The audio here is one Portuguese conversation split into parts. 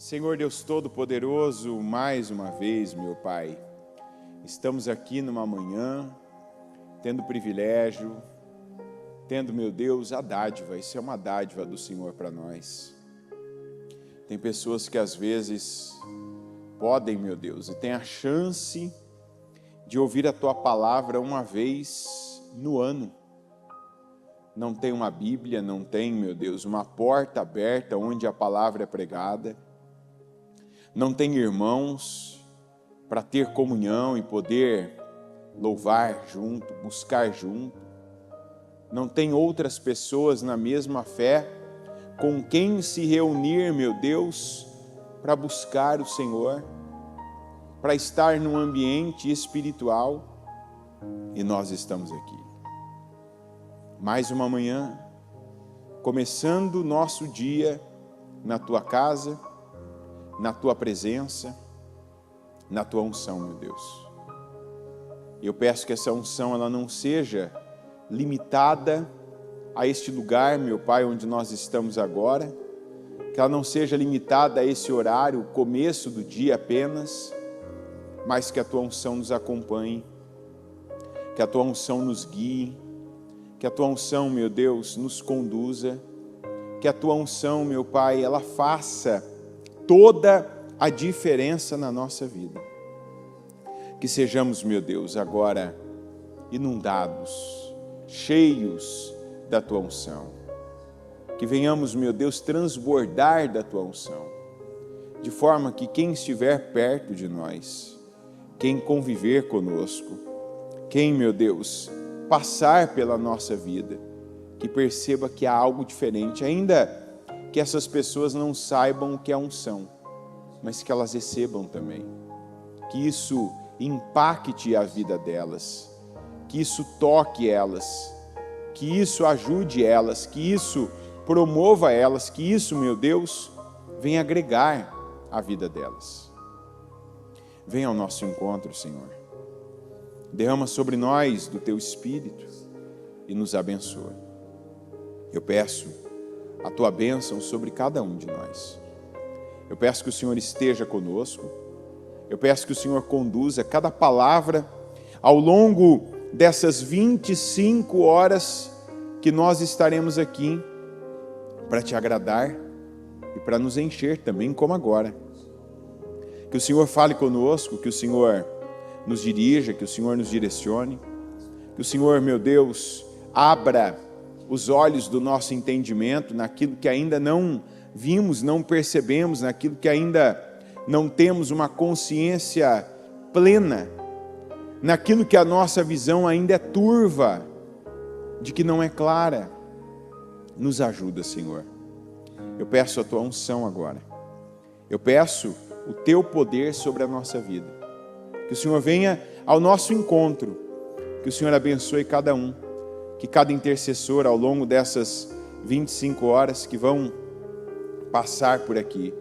Senhor Deus Todo-Poderoso, mais uma vez, meu Pai, estamos aqui numa manhã, tendo o privilégio, tendo, meu Deus, a dádiva, isso é uma dádiva do Senhor para nós. Tem pessoas que às vezes podem, meu Deus, e têm a chance de ouvir a Tua Palavra uma vez no ano. Não tem uma Bíblia, não tem, meu Deus, uma porta aberta onde a Palavra é pregada. Não tem irmãos para ter comunhão e poder louvar junto, buscar junto. Não tem outras pessoas na mesma fé com quem se reunir, meu Deus, para buscar o Senhor, para estar num ambiente espiritual, e nós estamos aqui. Mais uma manhã, começando o nosso dia na Tua casa, na Tua presença, na Tua unção, meu Deus. Eu peço que essa unção ela não seja limitada a este lugar, meu Pai, onde nós estamos agora, que ela não seja limitada a esse horário, o começo do dia apenas, mas que a Tua unção nos acompanhe, que a Tua unção nos guie, que a Tua unção, meu Deus, nos conduza, que a Tua unção, meu Pai, ela faça toda a diferença na nossa vida. Que sejamos, meu Deus, agora inundados, cheios da Tua unção. Que venhamos, meu Deus, transbordar da Tua unção, de forma que quem estiver perto de nós, quem conviver conosco, quem, meu Deus, passar pela nossa vida, que perceba que há algo diferente, ainda que essas pessoas não saibam o que é unção, mas que elas recebam também, que isso impacte a vida delas, que isso toque elas, que isso ajude elas, que isso promova elas, que isso, meu Deus, venha agregar a vida delas. Venha ao nosso encontro, Senhor. Derrama sobre nós do Teu Espírito e nos abençoa. Eu peço a Tua bênção sobre cada um de nós. Eu peço que o Senhor esteja conosco. Eu peço que o Senhor conduza cada palavra ao longo dessas 25 horas que nós estaremos aqui para Te agradar e para nos encher também, como agora. Que o Senhor fale conosco, que o Senhor nos dirija, que o Senhor nos direcione, que o Senhor, meu Deus, abra os olhos do nosso entendimento naquilo que ainda não vimos, não percebemos, naquilo que ainda não temos uma consciência plena, naquilo que a nossa visão ainda é turva, de que não é clara. Nos ajuda, Senhor. Eu peço a Tua unção agora. Eu peço o Teu poder sobre a nossa vida. Que o Senhor venha ao nosso encontro, que o Senhor abençoe cada um, que cada intercessor ao longo dessas 25 horas que vão passar por aqui,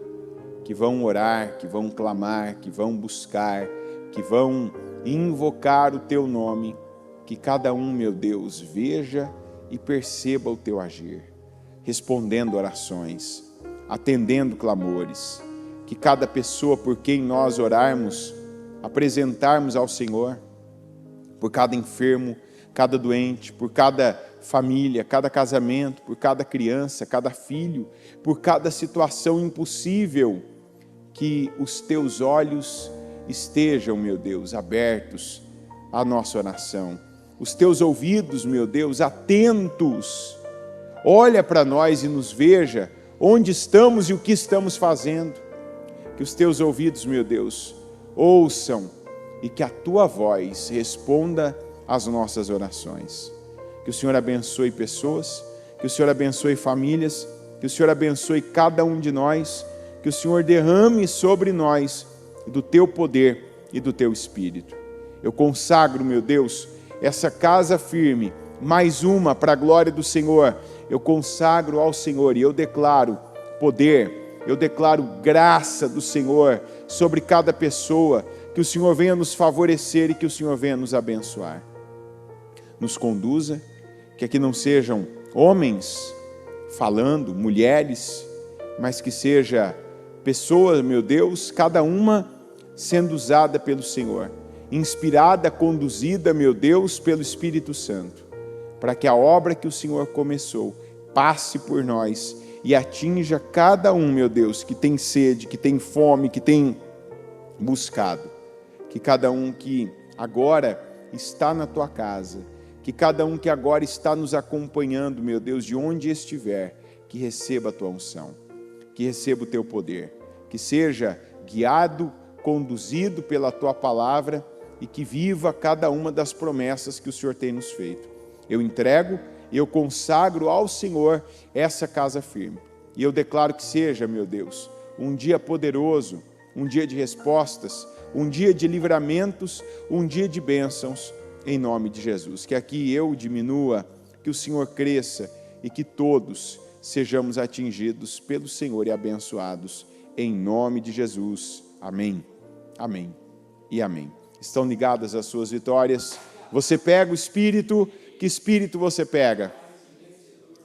que vão orar, que vão clamar, que vão buscar, que vão invocar o Teu nome, que cada um, meu Deus, veja e perceba o Teu agir, respondendo orações, atendendo clamores, que cada pessoa por quem nós orarmos, apresentarmos ao Senhor, por cada enfermo, cada doente, por cada família, cada casamento, por cada criança, cada filho, por cada situação impossível, que os Teus olhos estejam, meu Deus, abertos à nossa oração, os Teus ouvidos, meu Deus, atentos, olha para nós e nos veja onde estamos e o que estamos fazendo, que os Teus ouvidos, meu Deus, ouçam e que a Tua voz responda às nossas orações. Que o Senhor abençoe pessoas, que o Senhor abençoe famílias, que o Senhor abençoe cada um de nós, que o Senhor derrame sobre nós do Teu poder e do Teu Espírito. Eu consagro, meu Deus, essa casa firme, mais uma para a glória do Senhor. Eu consagro ao Senhor e eu declaro poder, eu declaro graça do Senhor sobre cada pessoa, que o Senhor venha nos favorecer e que o Senhor venha nos abençoar. Nos conduza, que aqui não sejam homens falando, mulheres, mas que seja Pessoas, meu Deus, cada uma sendo usada pelo Senhor, inspirada, conduzida, meu Deus, pelo Espírito Santo, para que a obra que o Senhor começou passe por nós e atinja cada um, meu Deus, que tem sede, que tem fome, que tem buscado. Que cada um que agora está na tua casa, que cada um que agora está nos acompanhando, meu Deus, de onde estiver, que receba a tua unção, que receba o teu poder, que seja guiado, conduzido pela tua palavra e que viva cada uma das promessas que o Senhor tem nos feito. Eu entrego e eu consagro ao Senhor essa casa firme. E eu declaro que seja, meu Deus, um dia poderoso, um dia de respostas, um dia de livramentos, um dia de bênçãos, em nome de Jesus. Que aqui eu diminua, que o Senhor cresça e que todos sejamos atingidos pelo Senhor e abençoados, em nome de Jesus. Amém, amém e amém. Estão ligadas as suas vitórias? Você pega o Espírito, que Espírito você pega?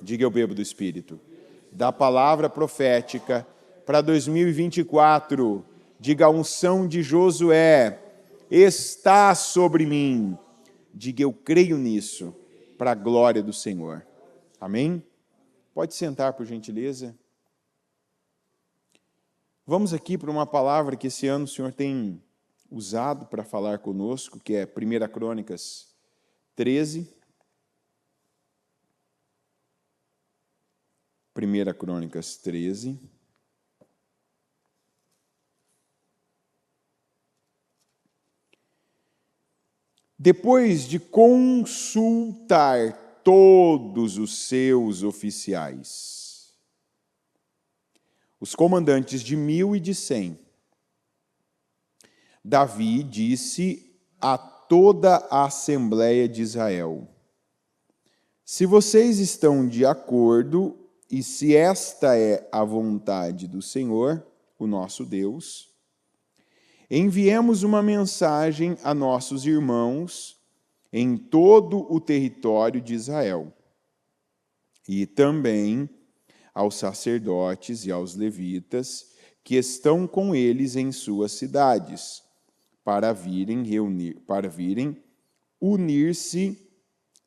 Diga: eu bebo do Espírito. Da palavra profética para 2024, diga: a unção de Josué está sobre mim. Diga: eu creio nisso, para a glória do Senhor. Amém? Pode sentar, por gentileza. Vamos aqui para uma palavra que esse ano o Senhor tem usado para falar conosco, que é 1 Crônicas 13. 1 Crônicas 13. Depois de consultar todos os seus oficiais, os comandantes de 1.000 e de 100, Davi disse a toda a Assembleia de Israel: se vocês estão de acordo e se esta é a vontade do Senhor, o nosso Deus, enviemos uma mensagem a nossos irmãos em todo o território de Israel e também aos sacerdotes e aos levitas que estão com eles em suas cidades, para virem unir-se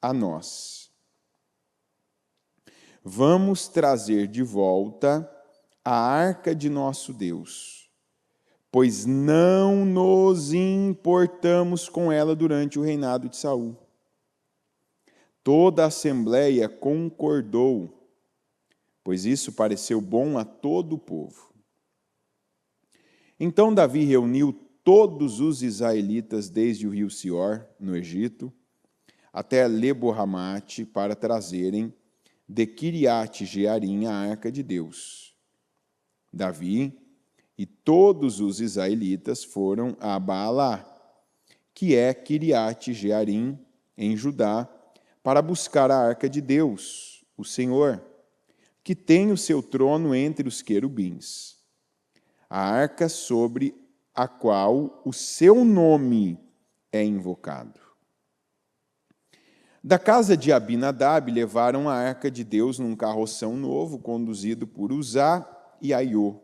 a nós. Vamos trazer de volta a arca de nosso Deus, pois não nos importamos com ela durante o reinado de Saul. Toda a Assembleia concordou, pois isso pareceu bom a todo o povo. Então Davi reuniu todos os israelitas desde o rio Sior, no Egito, até Lebo-Ramate, para trazerem de Quiriate-Jearim a arca de Deus. Davi e todos os israelitas foram a Baalá, que é Quiriate-Jearim, em Judá, para buscar a arca de Deus, o Senhor, que tem o seu trono entre os querubins. A arca sobre a qual o seu nome é invocado. Da casa de Abinadab levaram a arca de Deus num carroção novo, conduzido por Uzá e Aiô.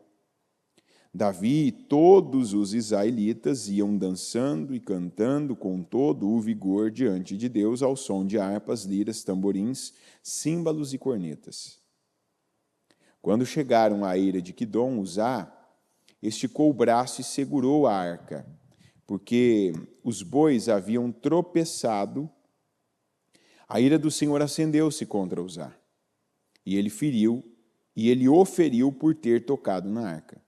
Davi e todos os israelitas iam dançando e cantando com todo o vigor diante de Deus ao som de harpas, liras, tamborins, símbalos e cornetas. Quando chegaram à eira de Quidom, Uzá esticou o braço e segurou a arca, porque os bois haviam tropeçado. A ira do Senhor acendeu-se contra Uzá, e ele o feriu por ter tocado na arca.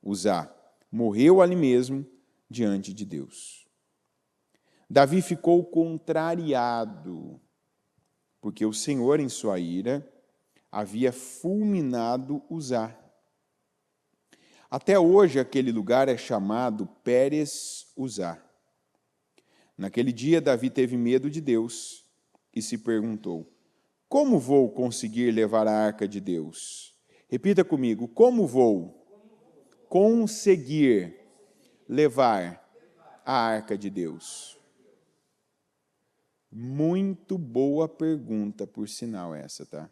Uzá morreu ali mesmo diante de Deus. Davi ficou contrariado, porque o Senhor, em sua ira, havia fulminado Uzá. Até hoje aquele lugar é chamado Pérez-Uzá. Naquele dia Davi teve medo de Deus e se perguntou: como vou conseguir levar a arca de Deus? Repita comigo: como vou conseguir levar a arca de Deus? Muito boa pergunta, por sinal, essa, tá?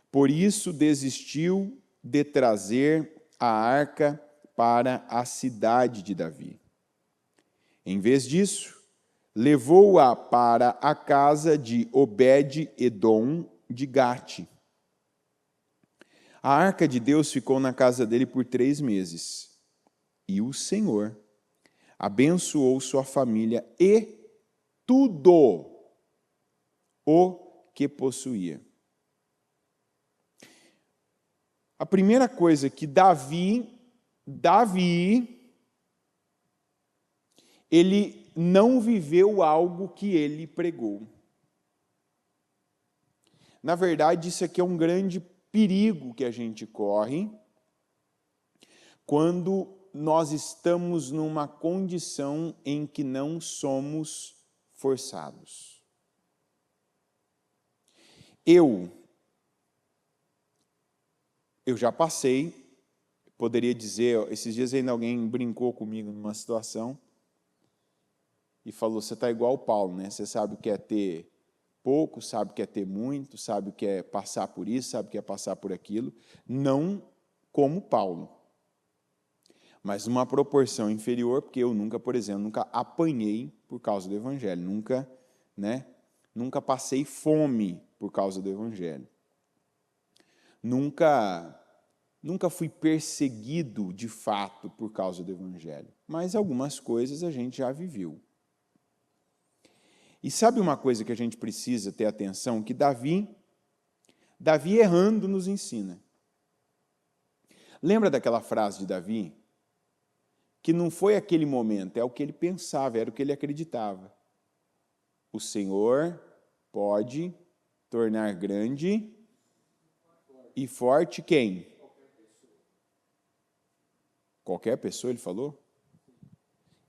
Por isso desistiu de trazer a arca para a cidade de Davi. Em vez disso, levou-a para a casa de Obed-edom de Gate. A arca de Deus ficou na casa dele por 3 meses. E o Senhor abençoou sua família e tudo o que possuía. A primeira coisa que Davi, ele não viveu algo que ele pregou. Na verdade, isso aqui é um grande perigo que a gente corre quando nós estamos numa condição em que não somos forçados. Eu já passei, poderia dizer, esses dias ainda alguém brincou comigo numa situação e falou, você está igual o Paulo, né? Você sabe o que é ter pouco, sabe o que é ter muito, sabe o que é passar por isso, sabe o que é passar por aquilo. Não como Paulo, mas numa proporção inferior, porque eu nunca, por exemplo, nunca apanhei por causa do Evangelho, nunca passei fome por causa do Evangelho. Nunca fui perseguido de fato por causa do Evangelho, mas algumas coisas a gente já viveu. E sabe uma coisa que a gente precisa ter atenção? Que Davi errando nos ensina. Lembra daquela frase de Davi? Que não foi aquele momento, é o que ele pensava, era o que ele acreditava. O Senhor pode tornar grande e forte quem? Qualquer pessoa, ele falou?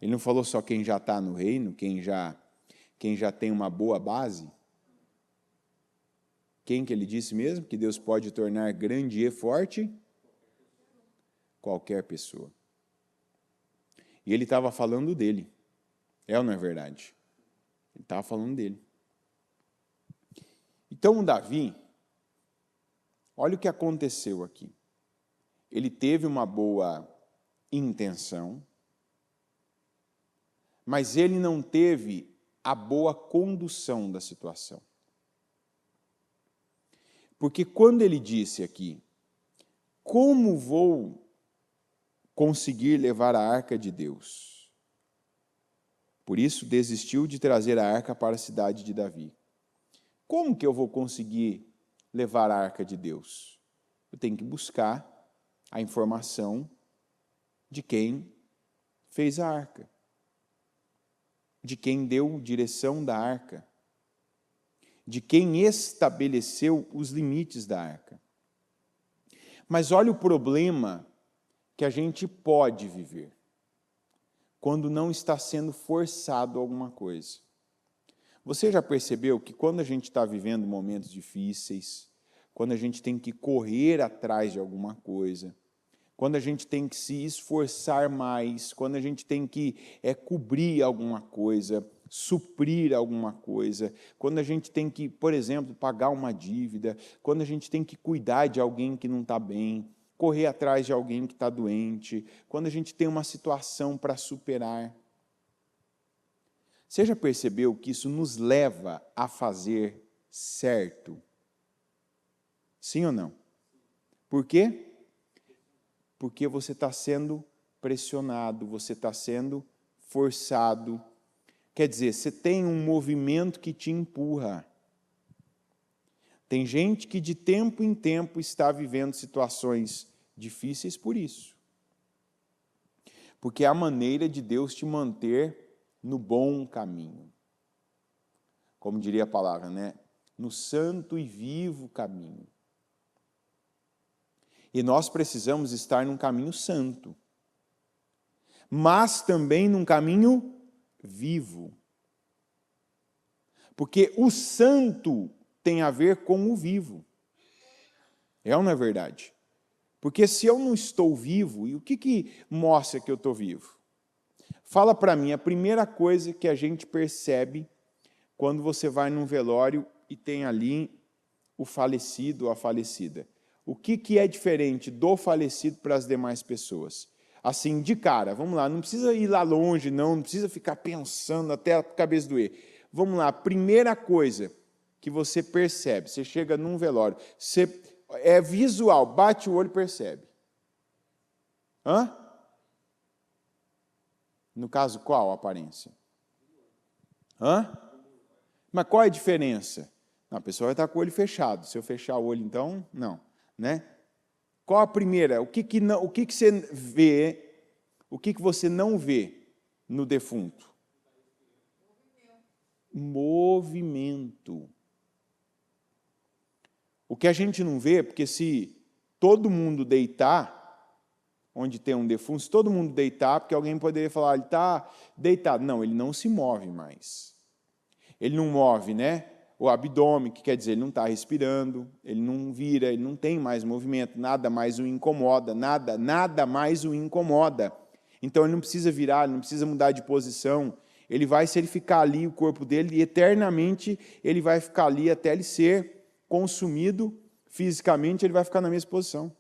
Ele não falou só quem já está no reino, quem já tem uma boa base? Quem que ele disse mesmo? Que Deus pode tornar grande e forte? Qualquer pessoa. E ele estava falando dele. É ou não é verdade? Ele estava falando dele. Então, o Davi, olha o que aconteceu aqui. Ele teve uma boa intenção, mas ele não teve a boa condução da situação. Porque quando ele disse aqui, como vou conseguir levar a arca de Deus? Por isso desistiu de trazer a arca para a cidade de Davi. Como que eu vou conseguir levar a arca de Deus? Eu tenho que buscar a informação de quem fez a arca, de quem deu direção da arca, de quem estabeleceu os limites da arca. Mas olha o problema que a gente pode viver quando não está sendo forçado a alguma coisa. Você já percebeu que quando a gente está vivendo momentos difíceis, quando a gente tem que correr atrás de alguma coisa, quando a gente tem que se esforçar mais, quando a gente tem que cobrir alguma coisa, suprir alguma coisa, quando a gente tem que, por exemplo, pagar uma dívida, quando a gente tem que cuidar de alguém que não está bem, correr atrás de alguém que está doente, quando a gente tem uma situação para superar. Você já percebeu que isso nos leva a fazer certo? Sim ou não? Por quê? Porque você está sendo pressionado, você está sendo forçado. Quer dizer, você tem um movimento que te empurra. Tem gente que de tempo em tempo está vivendo situações difíceis por isso. Porque é a maneira de Deus te manter no bom caminho. Como diria a palavra, né? No santo e vivo caminho. E nós precisamos estar num caminho santo, mas também num caminho vivo. Porque o santo tem a ver com o vivo. É ou não é verdade? Porque se eu não estou vivo, e o que mostra que eu estou vivo? Fala para mim, a primeira coisa que a gente percebe quando você vai num velório e tem ali o falecido ou a falecida. O que é diferente do falecido para as demais pessoas? Assim, de cara, vamos lá, não precisa ir lá longe, não precisa ficar pensando até a cabeça doer. Vamos lá, primeira coisa que você percebe, você chega num velório, é visual, bate o olho e percebe. Hã? No caso, qual a aparência? Hã? Mas qual é a diferença? A pessoa vai estar com o olho fechado. Se eu fechar o olho, então, não. Né? Qual a primeira? O que você vê, o que você não vê no defunto? Movimento. O que a gente não vê, porque se todo mundo deitar, onde tem um defunto, se todo mundo deitar, porque alguém poderia falar, ele está deitado. Não, ele não se move mais. Ele não move, né? O abdômen, que quer dizer, ele não está respirando, ele não vira, ele não tem mais movimento, nada mais o incomoda, nada mais o incomoda. Então ele não precisa virar, ele não precisa mudar de posição. Ele vai, se ele ficar ali, o corpo dele, eternamente, ele vai ficar ali até ele ser consumido fisicamente, ele vai ficar na mesma posição.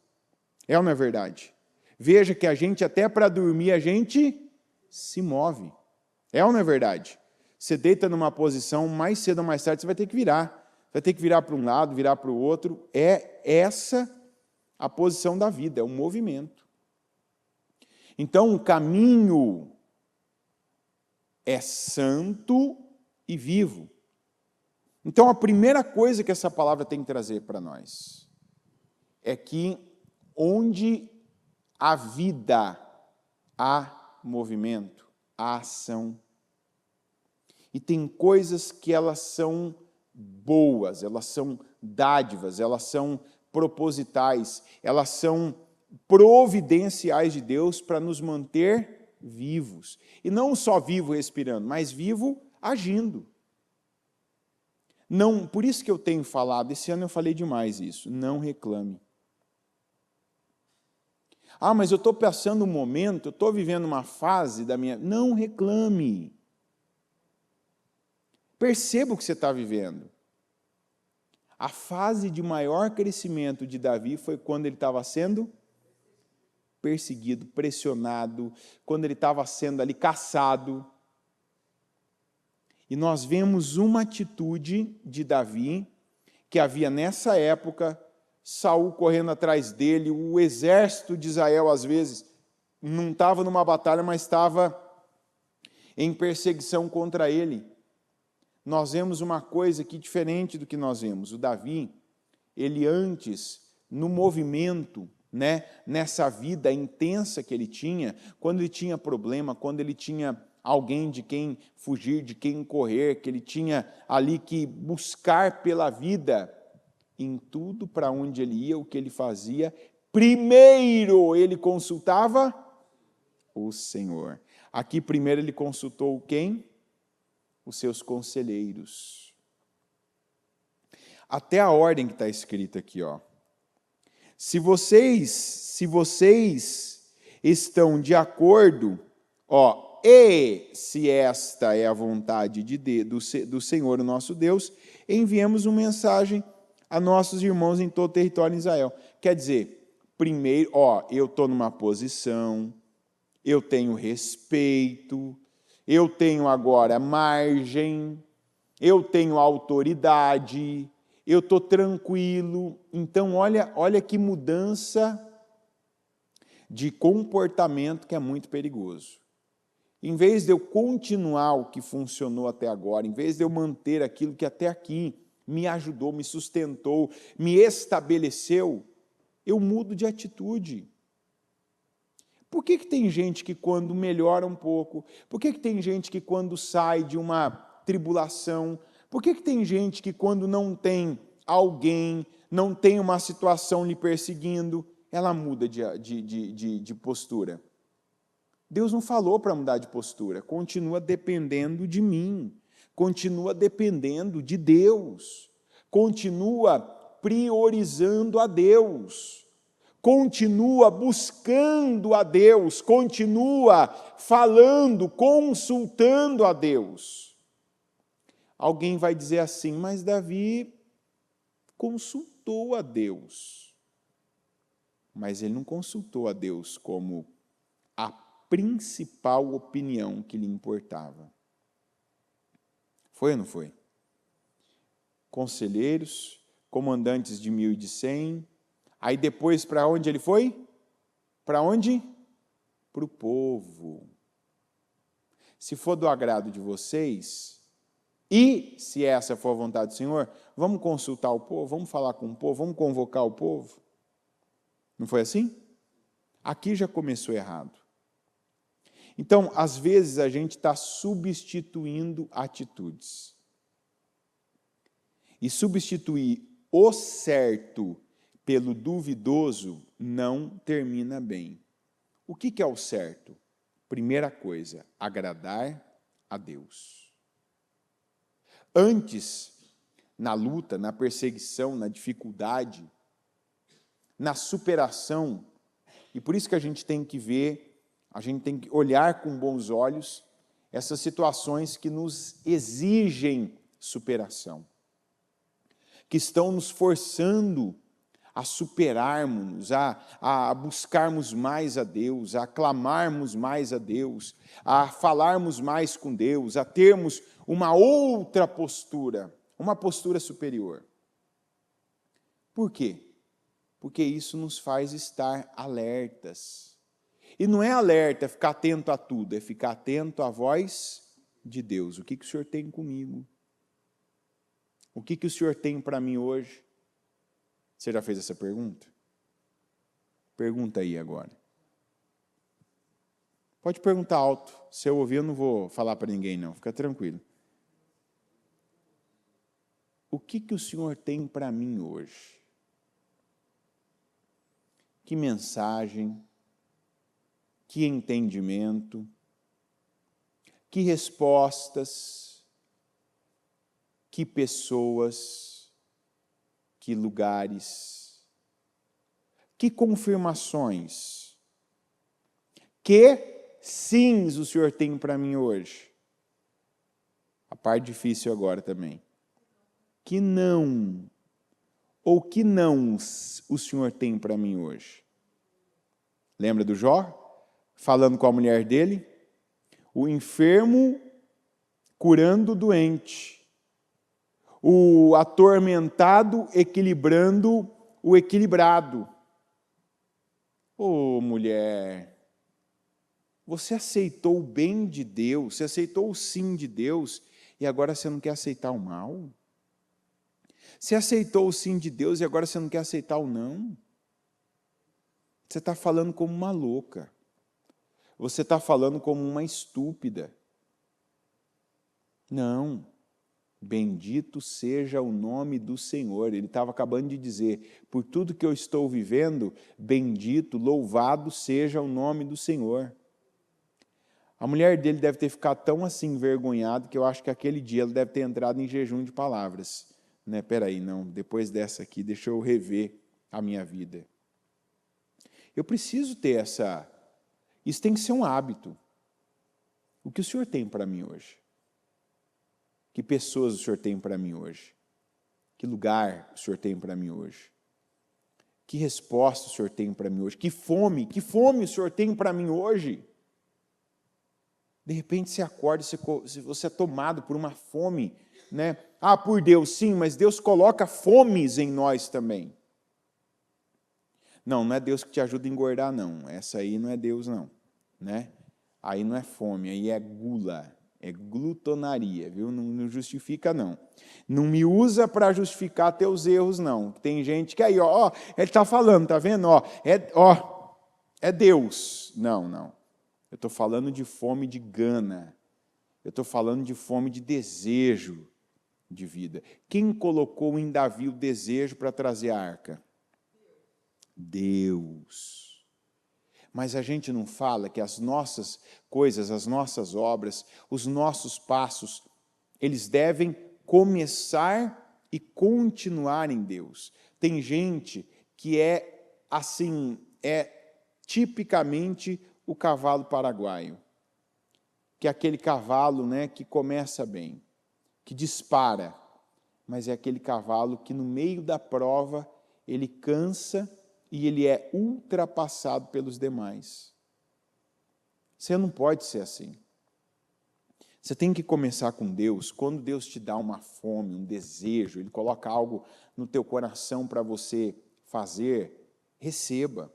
É ou não é verdade? Veja que a gente, até para dormir, a gente se move. É ou não é verdade? Você deita numa posição, mais cedo ou mais tarde você vai ter que virar. Vai ter que virar para um lado, virar para o outro. É essa a posição da vida, é um movimento. Então, o caminho é santo e vivo. Então, a primeira coisa que essa palavra tem que trazer para nós é que onde há vida, há movimento, há ação. E tem coisas que elas são boas, elas são dádivas, elas são propositais, elas são providenciais de Deus para nos manter vivos. E não só vivo respirando, mas vivo agindo. Não, por isso que eu tenho falado, esse ano eu falei demais isso, não reclame. Ah, mas eu estou passando um momento, eu estou vivendo uma fase da minha... Não reclame. Perceba o que você está vivendo. A fase de maior crescimento de Davi foi quando ele estava sendo perseguido, pressionado, quando ele estava sendo ali caçado. E nós vemos uma atitude de Davi, que havia nessa época, Saul correndo atrás dele, o exército de Israel, às vezes, não estava numa batalha, mas estava em perseguição contra ele. Nós vemos uma coisa aqui diferente do que nós vemos. O Davi, ele antes, no movimento, né, nessa vida intensa que ele tinha, quando ele tinha problema, quando ele tinha alguém de quem fugir, de quem correr, que ele tinha ali que buscar pela vida, em tudo para onde ele ia, o que ele fazia, primeiro ele consultava o Senhor. Aqui primeiro ele consultou quem? Os seus conselheiros. Até a ordem que está escrita aqui, ó. Se vocês estão de acordo, ó, e se esta é a vontade do Senhor, o nosso Deus, enviemos uma mensagem a nossos irmãos em todo o território de Israel. Quer dizer, primeiro, ó, eu estou numa posição, eu tenho respeito, eu tenho agora margem, eu tenho autoridade, eu estou tranquilo. Então, olha que mudança de comportamento que é muito perigoso. Em vez de eu continuar o que funcionou até agora, em vez de eu manter aquilo que até aqui me ajudou, me sustentou, me estabeleceu, eu mudo de atitude. Por que tem gente que quando melhora um pouco, por que tem gente que quando sai de uma tribulação, por que tem gente que quando não tem alguém, não tem uma situação lhe perseguindo, ela muda de postura? Deus não falou para mudar de postura, continua dependendo de mim, continua dependendo de Deus, continua priorizando a Deus, continua buscando a Deus, continua falando, consultando a Deus. Alguém vai dizer assim, mas Davi consultou a Deus. mas ele não consultou a Deus como a principal opinião que lhe importava. Foi ou não foi? Conselheiros, comandantes de 1.000 e de 100, aí depois para onde ele foi? Para onde? Para o povo. Se for do agrado de vocês, e se essa for a vontade do Senhor, vamos consultar o povo, vamos falar com o povo, vamos convocar o povo. Não foi assim? Aqui já começou errado. Então, às vezes, a gente está substituindo atitudes. E substituir o certo pelo duvidoso não termina bem. O que é o certo? Primeira coisa, agradar a Deus. Antes, na luta, na perseguição, na dificuldade, na superação, e por isso que a gente tem que ver, a gente tem que olhar com bons olhos essas situações que nos exigem superação, que estão nos forçando a superarmos, a buscarmos mais a Deus, a clamarmos mais a Deus, a falarmos mais com Deus, a termos uma outra postura, uma postura superior. Por quê? Porque isso nos faz estar alertas. E não é alerta, ficar atento a tudo, é ficar atento à voz de Deus. O que o Senhor tem comigo? O que o Senhor tem para mim hoje? Você já fez essa pergunta? Pergunta aí agora. Pode perguntar alto. Se eu ouvir, eu não vou falar para ninguém, não. Fica tranquilo. O que o Senhor tem para mim hoje? Que mensagem, que entendimento, que respostas, que pessoas, que lugares, que confirmações, que sims o Senhor tem para mim hoje. A parte difícil agora também. Que não, ou que não o Senhor tem para mim hoje. Lembra do Jó? Falando com a mulher dele? O enfermo curando o doente. O atormentado equilibrando o equilibrado. Ô, mulher, você aceitou o bem de Deus, você aceitou o sim de Deus, e agora você não quer aceitar o mal? Você aceitou o sim de Deus e agora você não quer aceitar o não? Você está falando como uma louca. Você está falando como uma estúpida. Não. Bendito seja o nome do Senhor. Ele estava acabando de dizer, por tudo que eu estou vivendo, bendito, louvado seja o nome do Senhor. A mulher dele deve ter ficado tão assim envergonhada que eu acho que aquele dia ela deve ter entrado em jejum de palavras. Peraí, não, depois dessa aqui, deixa eu rever a minha vida. Eu preciso ter isso tem que ser um hábito. O que o Senhor tem para mim hoje? Que pessoas o Senhor tem para mim hoje? Que lugar o Senhor tem para mim hoje? Que resposta o Senhor tem para mim hoje? Que fome o Senhor tem para mim hoje? De repente você acorda, você é tomado por uma fome, né? Por Deus, sim, mas Deus coloca fomes em nós também. Não é Deus que te ajuda a engordar, não. Essa aí não é Deus, não. Né? Aí não é fome, aí é gula, é glutonaria, viu? Não justifica, não. Não me usa para justificar teus erros, não. Tem gente que aí, ele está falando, tá vendo? É Deus. Não. Eu estou falando de fome de gana. Eu estou falando de fome de desejo de vida. Quem colocou em Davi o desejo para trazer a arca? Deus. Mas a gente não fala que as nossas coisas, as nossas obras, os nossos passos, eles devem começar e continuar em Deus. Tem gente que é assim, é tipicamente o cavalo paraguaio, que é aquele cavalo, né, que começa bem, que dispara, mas é aquele cavalo que no meio da prova ele cansa e ele é ultrapassado pelos demais. Você não pode ser assim. Você tem que começar com Deus. Quando Deus te dá uma fome, um desejo, Ele coloca algo no teu coração para você fazer, receba.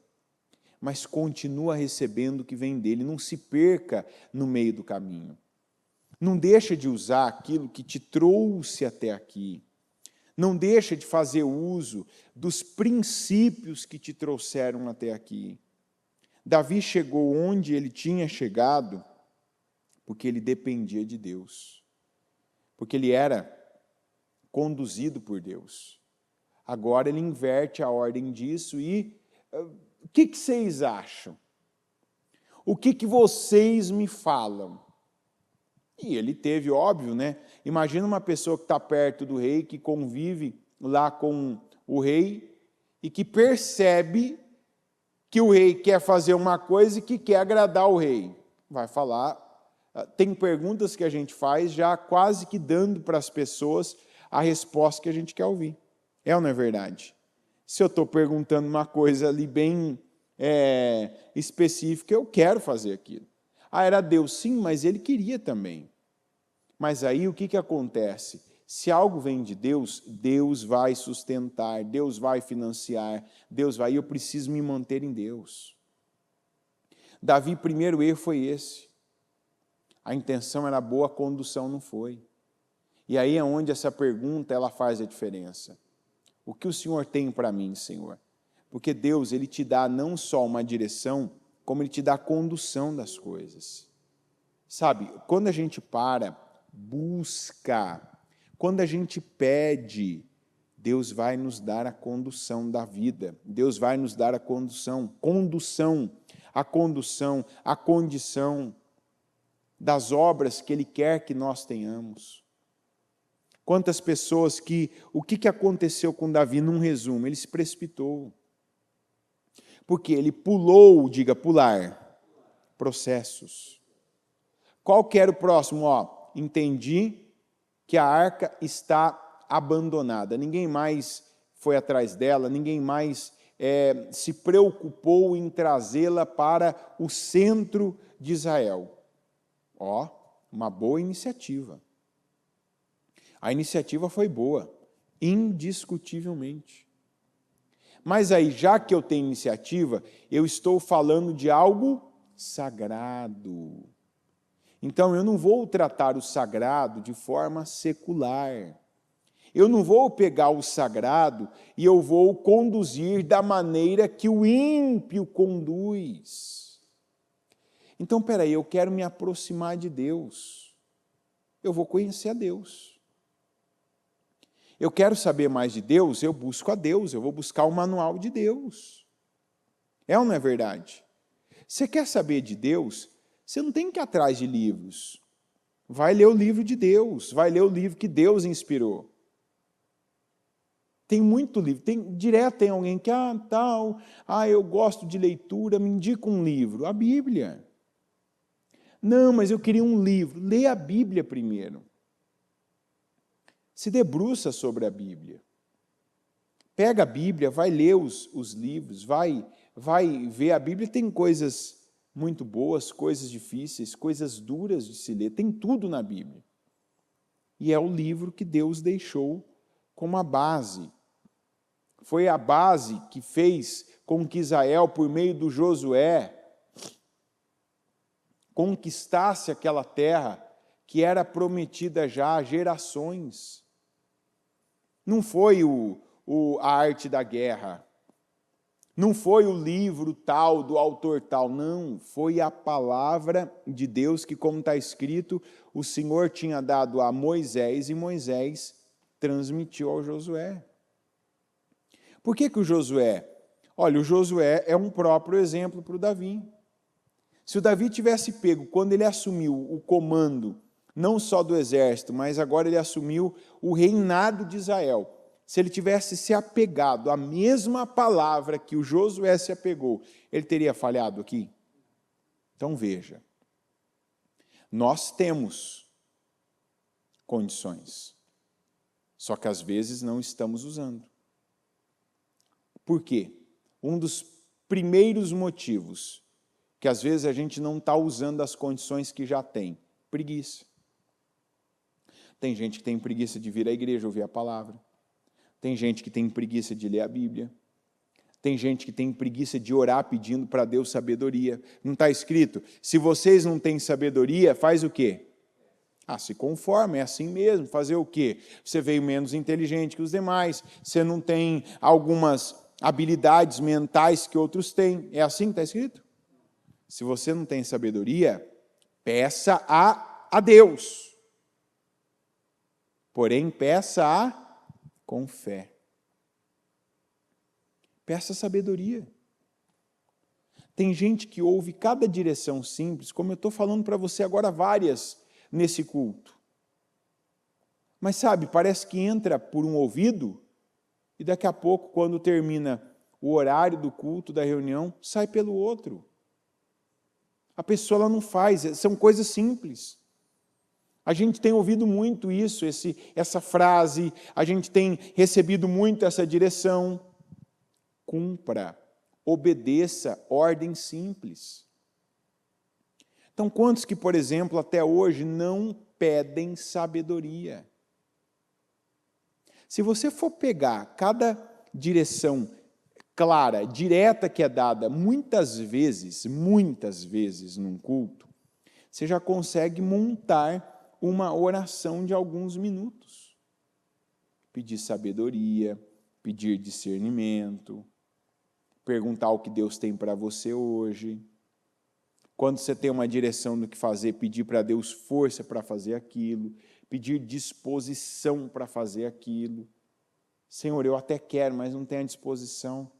Mas continua recebendo o que vem dele. Não se perca no meio do caminho. Não deixa de usar aquilo que te trouxe até aqui. Não deixa de fazer uso dos princípios que te trouxeram até aqui. Davi chegou onde ele tinha chegado porque ele dependia de Deus, porque ele era conduzido por Deus. Agora ele inverte a ordem disso e o que vocês acham? O que vocês me falam? E ele teve, óbvio, né? Imagina uma pessoa que está perto do rei, que convive lá com o rei e que percebe que o rei quer fazer uma coisa e que quer agradar o rei. Vai falar. Tem perguntas que a gente faz já quase que dando para as pessoas a resposta que a gente quer ouvir. É ou não é verdade? Se eu estou perguntando uma coisa ali bem específica, eu quero fazer aquilo. Ah, era Deus? Sim, mas ele queria também. Mas aí o que acontece? Se algo vem de Deus, Deus vai sustentar, Deus vai financiar, Deus vai... Eu preciso me manter em Deus. Davi, primeiro erro foi esse. A intenção era boa, a condução não foi. E aí é onde essa pergunta ela faz a diferença. O que o Senhor tem para mim, Senhor? Porque Deus, Ele te dá não só uma direção, como Ele te dá a condução das coisas. Sabe, quando a gente busca, quando a gente pede, Deus vai nos dar a condução da vida. Deus vai nos dar a condução, a condição das obras que Ele quer que nós tenhamos. Quantas pessoas o que aconteceu com Davi, num resumo? Ele se precipitou. Porque ele pulou, diga pular, processos. Qual que era o próximo? Entendi que a arca está abandonada. Ninguém mais foi atrás dela, ninguém mais se preocupou em trazê-la para o centro de Israel. Uma boa iniciativa. A iniciativa foi boa, indiscutivelmente. Mas aí, já que eu tenho iniciativa, eu estou falando de algo sagrado. Então, eu não vou tratar o sagrado de forma secular. Eu não vou pegar o sagrado e eu vou conduzir da maneira que o ímpio conduz. Então, peraí, eu quero me aproximar de Deus. Eu vou conhecer a Deus. Eu quero saber mais de Deus, eu busco a Deus, eu vou buscar o manual de Deus. É ou não é verdade? Você quer saber de Deus, você não tem que ir atrás de livros. Vai ler o livro de Deus, vai ler o livro que Deus inspirou. Tem muito livro, direto tem alguém que, eu gosto de leitura, me indica um livro, a Bíblia. Não, mas eu queria um livro. Lê a Bíblia primeiro. Se debruça sobre a Bíblia. Pega a Bíblia, vai ler os livros, vai ver. A Bíblia tem coisas muito boas, coisas difíceis, coisas duras de se ler. Tem tudo na Bíblia. E é o livro que Deus deixou como a base. Foi a base que fez com que Israel, por meio do Josué, conquistasse aquela terra que era prometida já há gerações. Não foi a arte da guerra, não foi o livro tal, do autor tal, não, foi a palavra de Deus que, como está escrito, o Senhor tinha dado a Moisés e Moisés transmitiu ao Josué. Por que o Josué? Olha, o Josué é um próprio exemplo para o Davi. Se o Davi tivesse pego, quando ele assumiu o comando, não só do exército, mas agora ele assumiu o reinado de Israel, se ele tivesse se apegado à mesma palavra que o Josué se apegou, ele teria falhado aqui? Então veja, nós temos condições, só que às vezes não estamos usando. Por quê? um dos primeiros motivos que às vezes a gente não está usando as condições que já tem. Preguiça. Tem gente que tem preguiça de vir à igreja ouvir a palavra. Tem gente que tem preguiça de ler a Bíblia. Tem gente que tem preguiça de orar pedindo para Deus sabedoria. Não está escrito? Se vocês não têm sabedoria, faz o quê? Se conforma, é assim mesmo. Fazer o quê? Você veio menos inteligente que os demais. Você não tem algumas habilidades mentais que outros têm. É assim que está escrito? Se você não tem sabedoria, peça a Deus. Porém, peça com fé. Peça sabedoria. Tem gente que ouve cada direção simples, como eu estou falando para você agora várias nesse culto. Mas sabe, parece que entra por um ouvido e daqui a pouco, quando termina o horário do culto, da reunião, sai pelo outro. A pessoa ela não faz, são coisas simples. A gente tem ouvido muito isso, essa frase, a gente tem recebido muito essa direção. Cumpra, obedeça ordens simples. Então, quantos que, por exemplo, até hoje não pedem sabedoria? Se você for pegar cada direção clara, direta que é dada, muitas vezes num culto, você já consegue montar uma oração de alguns minutos. Pedir sabedoria, pedir discernimento, perguntar o que Deus tem para você hoje. Quando você tem uma direção do que fazer, pedir para Deus força para fazer aquilo, pedir disposição para fazer aquilo. Senhor, eu até quero, mas não tenho a disposição.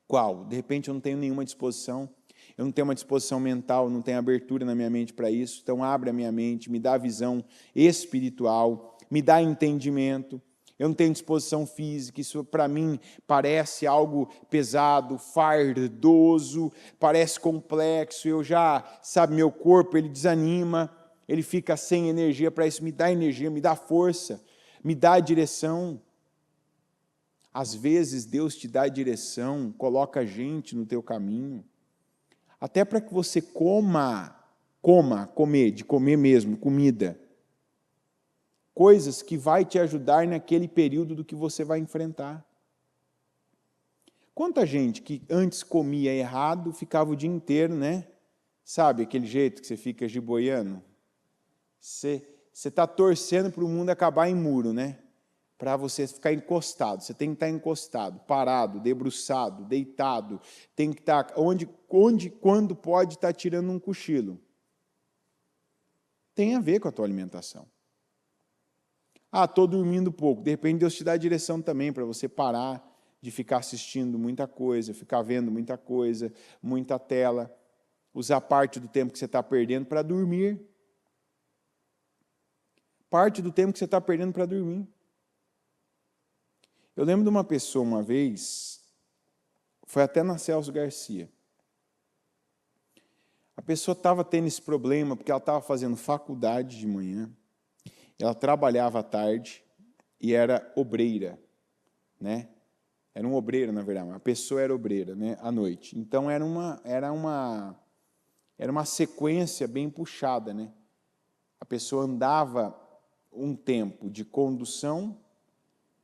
Qual? De repente eu não tenho nenhuma disposição, eu não tenho uma disposição mental, não tenho abertura na minha mente para isso, então abre a minha mente, me dá visão espiritual, me dá entendimento. Eu não tenho disposição física, isso para mim parece algo pesado, fardoso, parece complexo, eu já, meu corpo ele desanima, ele fica sem energia para isso, me dá energia, me dá força, me dá direção. Às vezes Deus te dá direção, coloca gente no teu caminho, até para que você de comer mesmo, comida, coisas que vai te ajudar naquele período do que você vai enfrentar. Quanta gente que antes comia errado, ficava o dia inteiro, né? Sabe, aquele jeito que você fica giboiando? Você está torcendo para o mundo acabar em muro, né? Para você ficar encostado. Você tem que estar encostado, parado, debruçado, deitado. Tem que estar quando pode estar tirando um cochilo. Tem a ver com a tua alimentação. Estou dormindo pouco. De repente Deus te dá a direção também para você parar de ficar assistindo muita coisa, ficar vendo muita coisa, muita tela. Usar parte do tempo que você está perdendo para dormir. Parte do tempo que você está perdendo para dormir. Eu lembro de uma pessoa uma vez, foi até na Celso Garcia. A pessoa estava tendo esse problema porque ela estava fazendo faculdade de manhã, ela trabalhava à tarde e era obreira, né? Era uma obreira, na verdade, a pessoa era obreira, né? À noite. Então era uma sequência bem puxada, né? A pessoa andava um tempo de condução,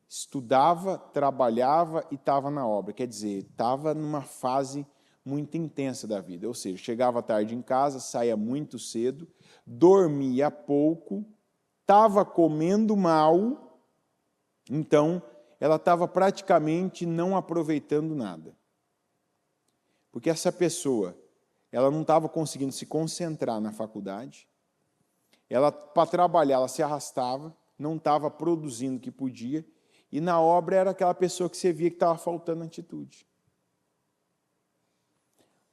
estudava, trabalhava e estava na obra. Quer dizer, estava numa fase muito intensa da vida. Ou seja, chegava à tarde em casa, saía muito cedo, dormia pouco, estava comendo mal, então ela estava praticamente não aproveitando nada. Porque essa pessoa, ela não estava conseguindo se concentrar na faculdade, ela, para trabalhar, ela se arrastava, não estava produzindo o que podia, e na obra era aquela pessoa que você via que estava faltando atitude.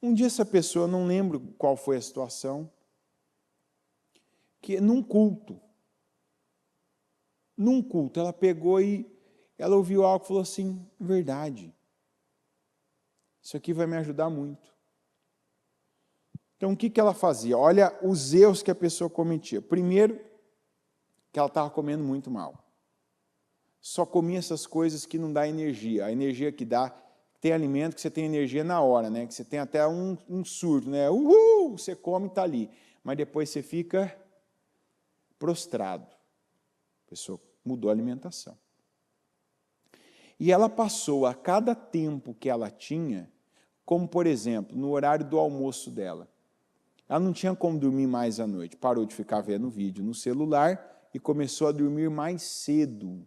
Um dia essa pessoa, não lembro qual foi a situação, que num culto, ela pegou e ela ouviu algo e falou assim, verdade, isso aqui vai me ajudar muito. Então, o que ela fazia? Olha os erros que a pessoa cometia. Primeiro, que ela estava comendo muito mal. Só comia essas coisas que não dá energia. A energia que dá, Tem alimento que você tem energia na hora, né? Que você tem até um surto, né? Uhul! Você come e está ali. Mas depois você fica prostrado. A pessoa mudou a alimentação. E ela passou a cada tempo que ela tinha, como por exemplo, no horário do almoço dela. Ela não tinha como dormir mais à noite. Parou de ficar vendo vídeo no celular e começou a dormir mais cedo.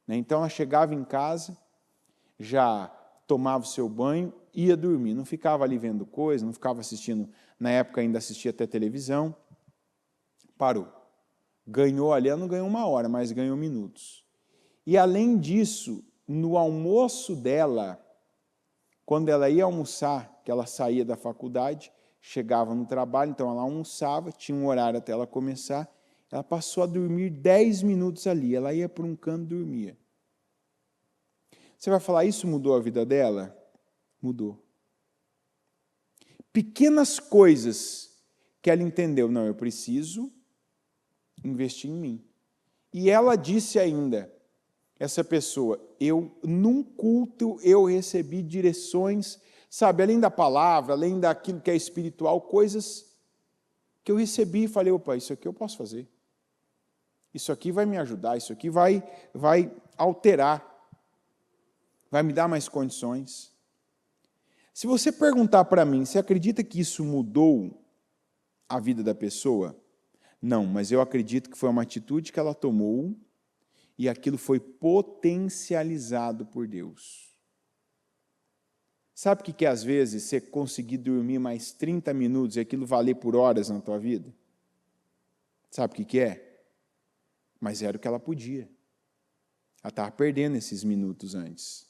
Então ela chegava em casa, já tomava o seu banho, ia dormir. Não ficava ali vendo coisa, não ficava assistindo, na época ainda assistia até televisão. Parou. Ganhou ali, ela não ganhou 1 hora, mas ganhou minutos. E além disso, no almoço dela, quando ela ia almoçar, que ela saía da faculdade, chegava no trabalho, então ela almoçava, tinha um horário até ela começar, ela passou a dormir 10 minutos ali, ela ia para um canto e dormia. Você vai falar, isso mudou a vida dela? Mudou. Pequenas coisas que ela entendeu, não, eu preciso investir em mim. E ela disse ainda, essa pessoa, num culto eu recebi direções, sabe, além da palavra, além daquilo que é espiritual, coisas que eu recebi e falei, opa, isso aqui eu posso fazer. Isso aqui vai me ajudar, isso aqui vai alterar, vai me dar mais condições. Se você perguntar para mim, você acredita que isso mudou a vida da pessoa? Não, mas eu acredito que foi uma atitude que ela tomou e aquilo foi potencializado por Deus. Sabe o que é, às vezes, você conseguir dormir mais 30 minutos e aquilo valer por horas na tua vida? Sabe o que é? Mas era o que ela podia. Ela estava perdendo esses minutos antes.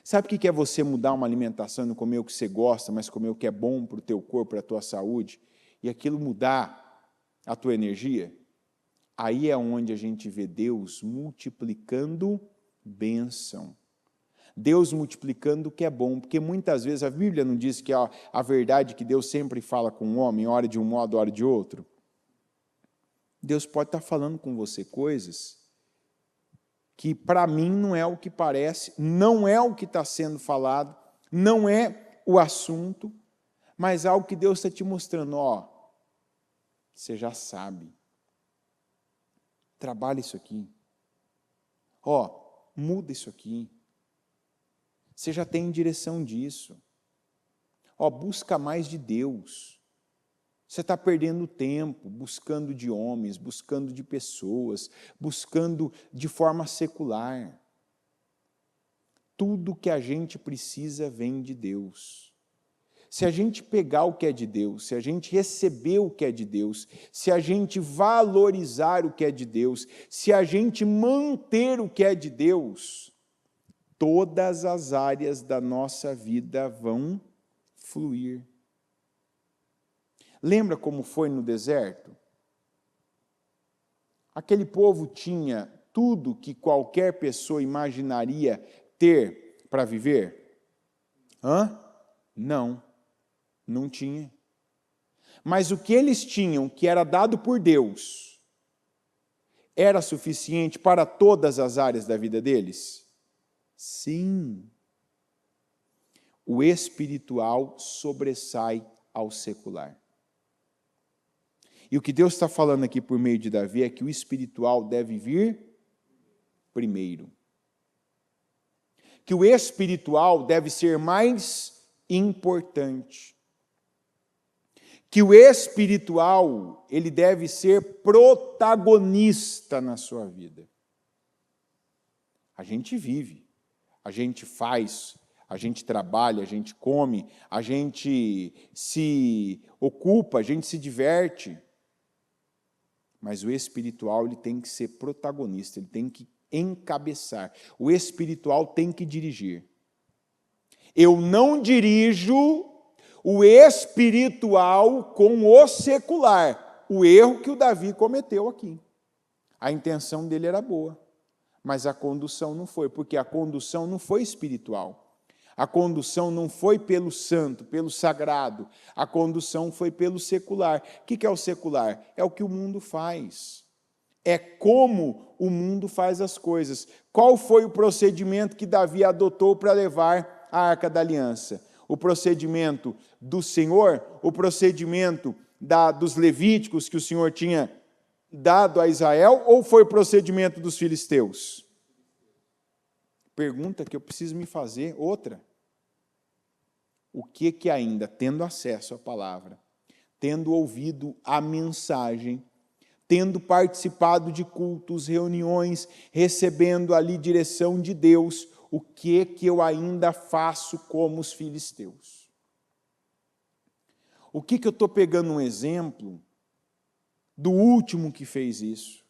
Sabe o que é você mudar uma alimentação, não comer o que você gosta, mas comer o que é bom para o teu corpo, para a tua saúde, e aquilo mudar a tua energia? Aí é onde a gente vê Deus multiplicando bênção. Deus multiplicando o que é bom, porque muitas vezes a Bíblia não diz que a verdade que Deus sempre fala com o homem, hora de um modo, hora de outro. Deus pode estar falando com você coisas que para mim não é o que parece, não é o que está sendo falado, não é o assunto, mas algo que Deus está te mostrando, você já sabe. Trabalha isso aqui. Muda isso aqui. Você já tem direção disso. Busca mais de Deus. Você está perdendo tempo buscando de homens, buscando de pessoas, buscando de forma secular. Tudo que a gente precisa vem de Deus. Se a gente pegar o que é de Deus, se a gente receber o que é de Deus, se a gente valorizar o que é de Deus, se a gente manter o que é de Deus, todas as áreas da nossa vida vão fluir. Lembra como foi no deserto? Aquele povo tinha tudo que qualquer pessoa imaginaria ter para viver? Não tinha. Mas o que eles tinham, que era dado por Deus, era suficiente para todas as áreas da vida deles? Sim. O espiritual sobressai ao secular. E o que Deus está falando aqui por meio de Davi é que o espiritual deve vir primeiro. Que o espiritual deve ser mais importante. Que o espiritual, ele deve ser protagonista na sua vida. A gente vive, a gente faz, a gente trabalha, a gente come, a gente se ocupa, a gente se diverte. Mas o espiritual ele tem que ser protagonista, ele tem que encabeçar. O espiritual tem que dirigir. Eu não dirijo o espiritual com o secular. O erro que o Davi cometeu aqui. A intenção dele era boa, mas a condução não foi, porque a condução não foi espiritual. A condução não foi pelo santo, pelo sagrado. A condução foi pelo secular. O que é o secular? É o que o mundo faz. É como o mundo faz as coisas. Qual foi o procedimento que Davi adotou para levar a Arca da Aliança? O procedimento do Senhor, o procedimento dos levíticos que o Senhor tinha dado a Israel, ou foi o procedimento dos filisteus? Pergunta que eu preciso me fazer, outra. O que ainda, tendo acesso à palavra, tendo ouvido a mensagem, tendo participado de cultos, reuniões, recebendo ali direção de Deus, o que eu ainda faço como os filisteus? O que eu estou pegando um exemplo do último que fez isso?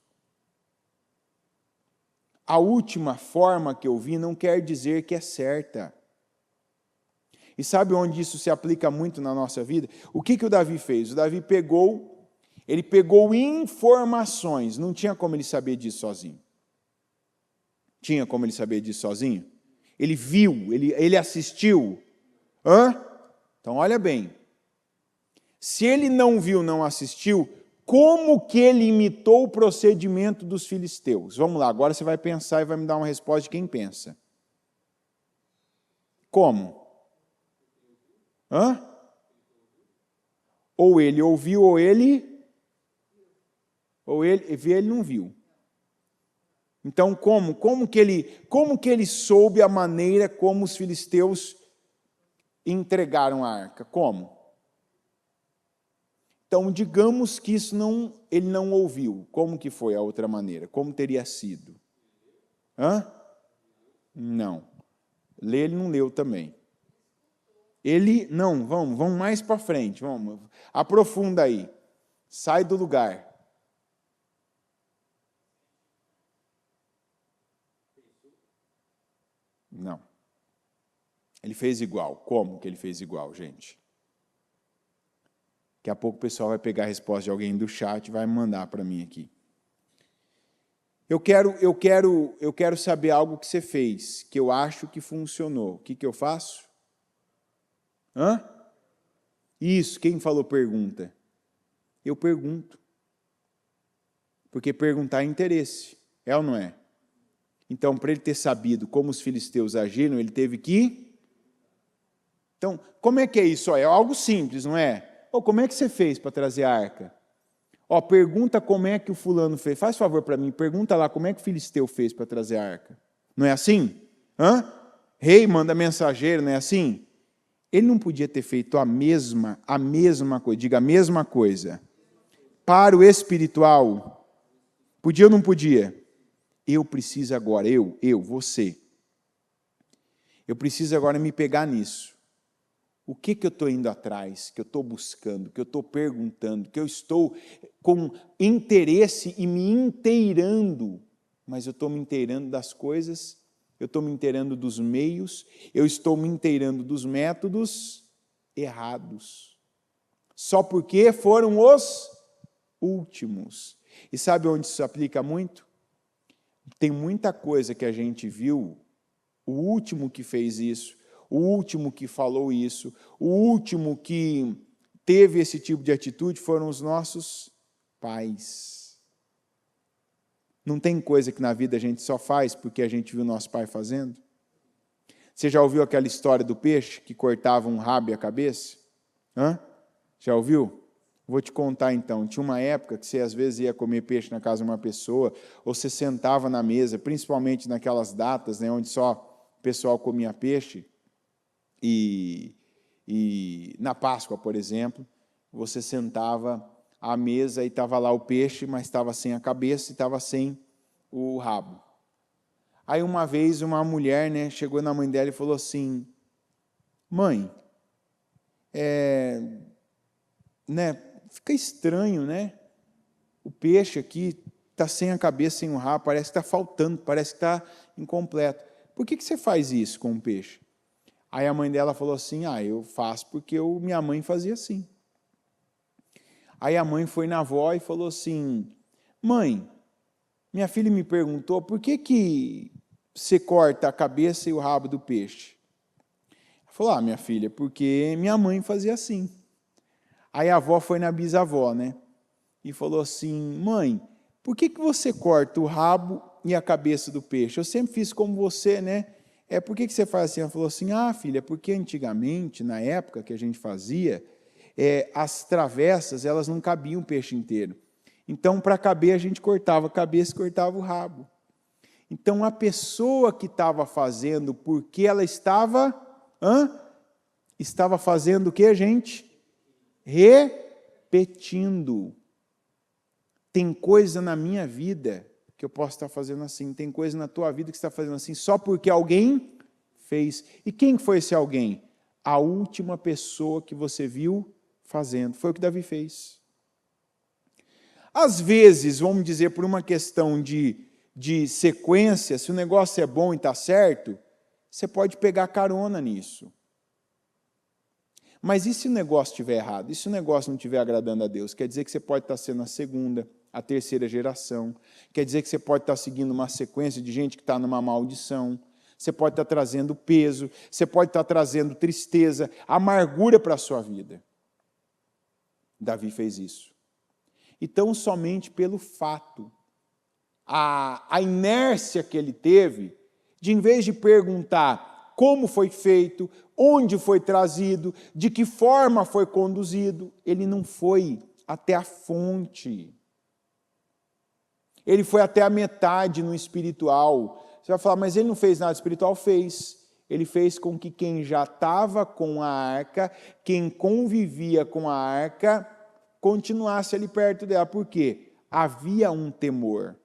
A última forma que eu vi não quer dizer que é certa. E sabe onde isso se aplica muito na nossa vida? O que o Davi fez? O Davi pegou informações, não tinha como ele saber disso sozinho. Tinha como ele saber disso sozinho? Ele viu, ele assistiu. Então, olha bem. Se ele não viu, não assistiu, como que ele imitou o procedimento dos filisteus? Vamos lá, agora você vai pensar e vai me dar uma resposta de quem pensa. Como? Ou ele ouviu, ou ele viu, ele não viu. Então, como que ele soube a maneira como os filisteus entregaram a arca? Como? Então, digamos que ele não ouviu. Como que foi a outra maneira? Como teria sido? Não. Ler ele não leu também. Vamos mais para frente, vamos, aprofunda aí. Sai do lugar. Não. Ele fez igual. Como que ele fez igual, gente? Daqui a pouco o pessoal vai pegar a resposta de alguém do chat e vai mandar para mim aqui. Eu quero saber algo que você fez, que eu acho que funcionou. O que eu faço? Isso, quem falou pergunta? Eu pergunto. Porque perguntar é interesse, é ou não é? Então, para ele ter sabido como os filisteus agiram, ele teve que... Então, como é que é isso? É algo simples, não é? Como é que você fez para trazer a arca? Pergunta como é que o fulano fez. Faz favor para mim, pergunta lá como é que o filisteu fez para trazer a arca. Não é assim? Rei manda mensageiro, não é assim? Ele não podia ter feito a mesma coisa, diga a mesma coisa, para o espiritual? Podia ou não podia? Eu preciso agora, você. Eu preciso agora me pegar nisso. O que eu estou indo atrás, que eu estou buscando, que eu estou perguntando, que eu estou com interesse e me inteirando, mas eu estou me inteirando das coisas, eu estou me inteirando dos meios, eu estou me inteirando dos métodos errados. Só porque foram os últimos. E sabe onde isso se aplica muito? Tem muita coisa que a gente viu, o último que fez isso, o último que falou isso, o último que teve esse tipo de atitude foram os nossos pais. Não tem coisa que na vida a gente só faz porque a gente viu nosso pai fazendo? Você já ouviu aquela história do peixe que cortava um rabo e a cabeça? Já ouviu? Vou te contar então. Tinha uma época que você às vezes ia comer peixe na casa de uma pessoa, ou você sentava na mesa, principalmente naquelas datas, né, onde só o pessoal comia peixe, e na Páscoa, por exemplo, você sentava à mesa e estava lá o peixe, mas estava sem a cabeça e estava sem o rabo. Aí uma vez uma mulher, né, chegou na mãe dela e falou assim: mãe, fica estranho, né? O peixe aqui está sem a cabeça, sem o rabo, parece que está faltando, parece que está incompleto. Por que você faz isso com o peixe? Aí a mãe dela falou assim: eu faço porque minha mãe fazia assim. Aí a mãe foi na avó e falou assim: mãe, minha filha me perguntou por que você corta a cabeça e o rabo do peixe? Ela falou: minha filha, porque minha mãe fazia assim. Aí a avó foi na bisavó, né? E falou assim: mãe, por que você corta o rabo e a cabeça do peixe? Eu sempre fiz como você, né? Por que você faz assim? Ela falou assim, filha, porque antigamente, na época que a gente fazia, as travessas, elas não cabiam o peixe inteiro. Então, para caber, a gente cortava a cabeça e cortava o rabo. Então, a pessoa que estava fazendo, porque ela estava fazendo o que, gente? Repetindo. Tem coisa na minha vida que eu posso estar fazendo assim, tem coisa na tua vida que você está fazendo assim, só porque alguém fez. E quem foi esse alguém? A última pessoa que você viu fazendo. Foi o que Davi fez. Às vezes, vamos dizer, por uma questão de sequência, se o negócio é bom e está certo, você pode pegar carona nisso. Mas e se o negócio estiver errado? E se o negócio não estiver agradando a Deus? Quer dizer que você pode estar sendo a segunda, a terceira geração. Quer dizer que você pode estar seguindo uma sequência de gente que está numa maldição. Você pode estar trazendo peso, você pode estar trazendo tristeza, amargura para a sua vida. Davi fez isso. Então, somente pelo fato, a inércia que ele teve, de em vez de perguntar como foi feito, onde foi trazido, de que forma foi conduzido, ele não foi até a fonte. Ele foi até a metade no espiritual. Você vai falar, mas ele não fez nada espiritual? Fez. Ele fez com que quem já estava com a arca, quem convivia com a arca, continuasse ali perto dela. Por quê? Havia um temor,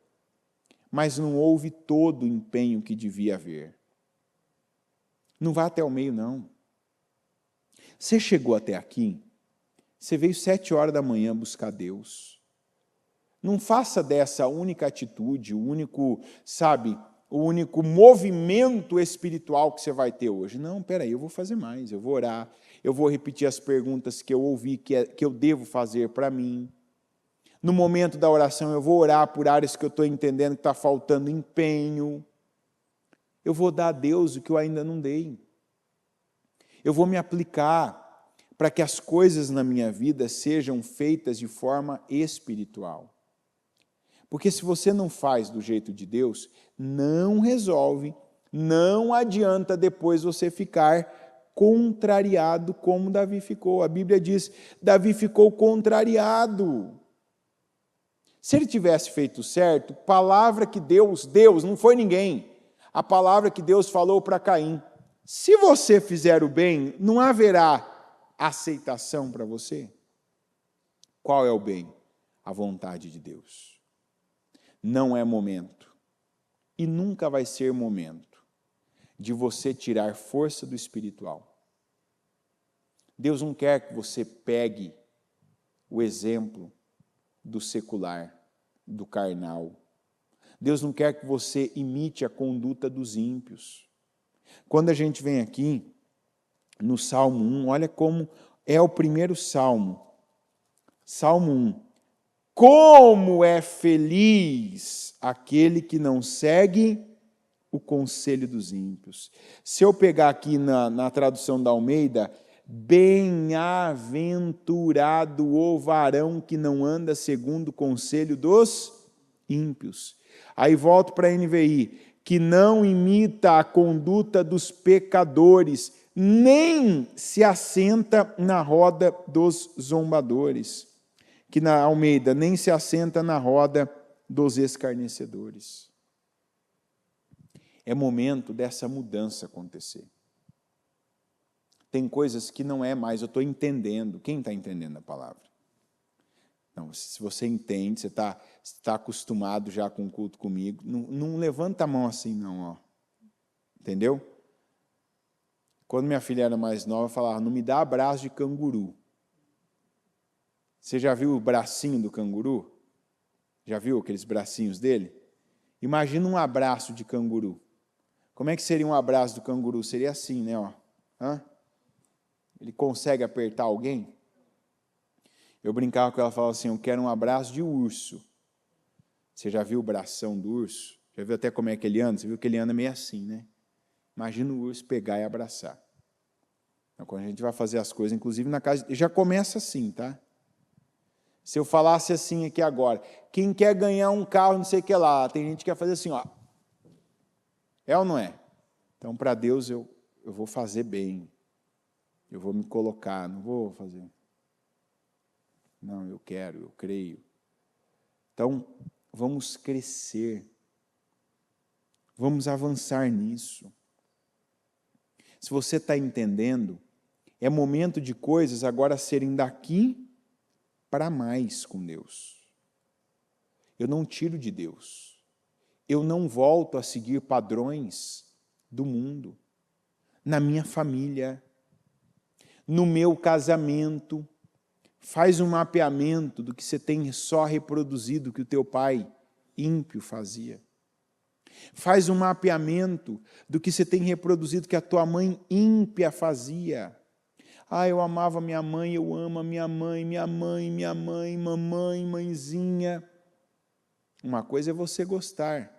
mas não houve todo o empenho que devia haver. Não vá até o meio, não. Você chegou até aqui, você veio 7 horas da manhã buscar Deus. Não faça dessa única atitude, o único movimento espiritual que você vai ter hoje. Não, peraí, eu vou fazer mais, eu vou orar, eu vou repetir as perguntas que eu ouvi, que eu devo fazer para mim. No momento da oração, eu vou orar por áreas que eu estou entendendo que está faltando empenho. Eu vou dar a Deus o que eu ainda não dei. Eu vou me aplicar para que as coisas na minha vida sejam feitas de forma espiritual. Porque se você não faz do jeito de Deus, não resolve, não adianta depois você ficar contrariado como Davi ficou. A Bíblia diz, Davi ficou contrariado. Se ele tivesse feito certo, palavra que Deus, não foi ninguém, a palavra que Deus falou para Caim, se você fizer o bem, não haverá aceitação para você? Qual é o bem? A vontade de Deus. Não é momento, e nunca vai ser momento, de você tirar força do espiritual. Deus não quer que você pegue o exemplo do secular, do carnal. Deus não quer que você imite a conduta dos ímpios. Quando a gente vem aqui, no Salmo 1, olha como é o primeiro Salmo. Salmo 1. Como é feliz aquele que não segue o conselho dos ímpios. Se eu pegar aqui na tradução da Almeida, bem-aventurado o varão que não anda segundo o conselho dos ímpios. Aí volto para a NVI, que não imita a conduta dos pecadores, nem se assenta na roda dos zombadores. Que na Almeida, nem se assenta na roda dos escarnecedores. É momento dessa mudança acontecer. Tem coisas que não é mais, eu estou entendendo. Quem está entendendo a palavra? Não, se você entende, você está acostumado já com o culto comigo, não levanta a mão assim não, ó. Entendeu? Quando minha filha era mais nova, eu falava, não me dá abraço de canguru. Você já viu o bracinho do canguru? Já viu aqueles bracinhos dele? Imagina um abraço de canguru. Como é que seria um abraço do canguru? Seria assim, né? Ó. Ele consegue apertar alguém? Eu brincava com ela, falava assim, eu quero um abraço de urso. Você já viu o bração do urso? Já viu até como é que ele anda? Você viu que ele anda meio assim, né? Imagina o urso pegar e abraçar. Então, quando a gente vai fazer as coisas, inclusive na casa, já começa assim, tá? Se eu falasse assim aqui agora, quem quer ganhar um carro, não sei o que lá, tem gente que quer fazer assim, ó. É ou não é? Então, para Deus, eu vou fazer bem. Eu vou me colocar, não vou fazer. Não, eu quero, eu creio. Então, vamos crescer. Vamos avançar nisso. Se você está entendendo, é momento de coisas agora serem daqui para mais com Deus. Eu não tiro de Deus. Eu não volto a seguir padrões do mundo. Na minha família, no meu casamento, faz um mapeamento do que você tem só reproduzido que o teu pai ímpio fazia. Faz um mapeamento do que você tem reproduzido que a tua mãe ímpia fazia. Eu amava minha mãe, eu amo a minha mãe, mamãe, mãezinha. Uma coisa é você gostar.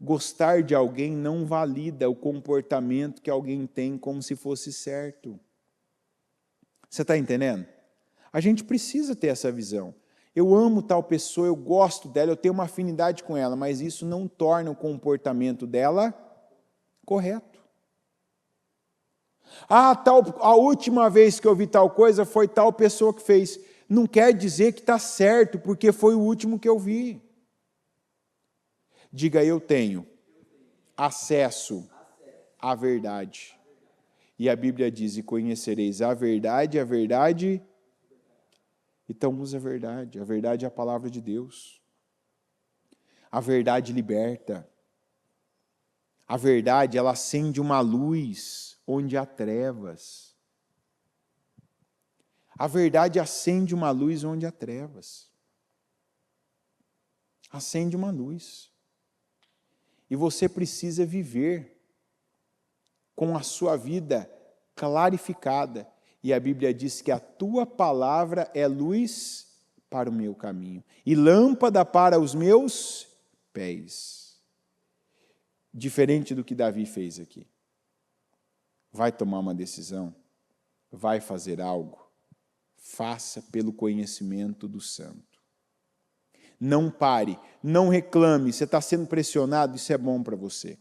Gostar de alguém não valida o comportamento que alguém tem como se fosse certo. Você está entendendo? A gente precisa ter essa visão. Eu amo tal pessoa, eu gosto dela, eu tenho uma afinidade com ela, mas isso não torna o comportamento dela correto. A última vez que eu vi tal coisa foi tal pessoa que fez. Não quer dizer que está certo, porque foi o último que eu vi. Diga, eu tenho acesso à verdade. E a Bíblia diz, e conhecereis a verdade. Então usa a verdade é a palavra de Deus. A verdade liberta. A verdade, ela acende uma luz onde há trevas. A verdade acende uma luz onde há trevas. Acende uma luz. E você precisa viver com a sua vida clarificada. E a Bíblia diz que a tua palavra é luz para o meu caminho e lâmpada para os meus pés. Diferente do que Davi fez aqui. Vai tomar uma decisão? Vai fazer algo? Faça pelo conhecimento do santo. Não pare, não reclame, você está sendo pressionado, isso é bom para você.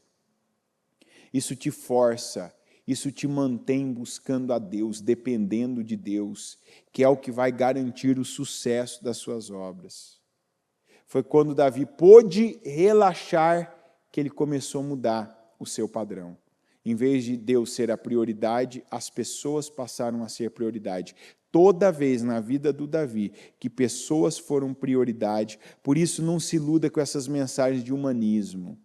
Isso te força, isso te mantém buscando a Deus, dependendo de Deus, que é o que vai garantir o sucesso das suas obras. Foi quando Davi pôde relaxar que ele começou a mudar o seu padrão. Em vez de Deus ser a prioridade, as pessoas passaram a ser prioridade. Toda vez na vida do Davi que pessoas foram prioridade, por isso não se iluda com essas mensagens de humanismo.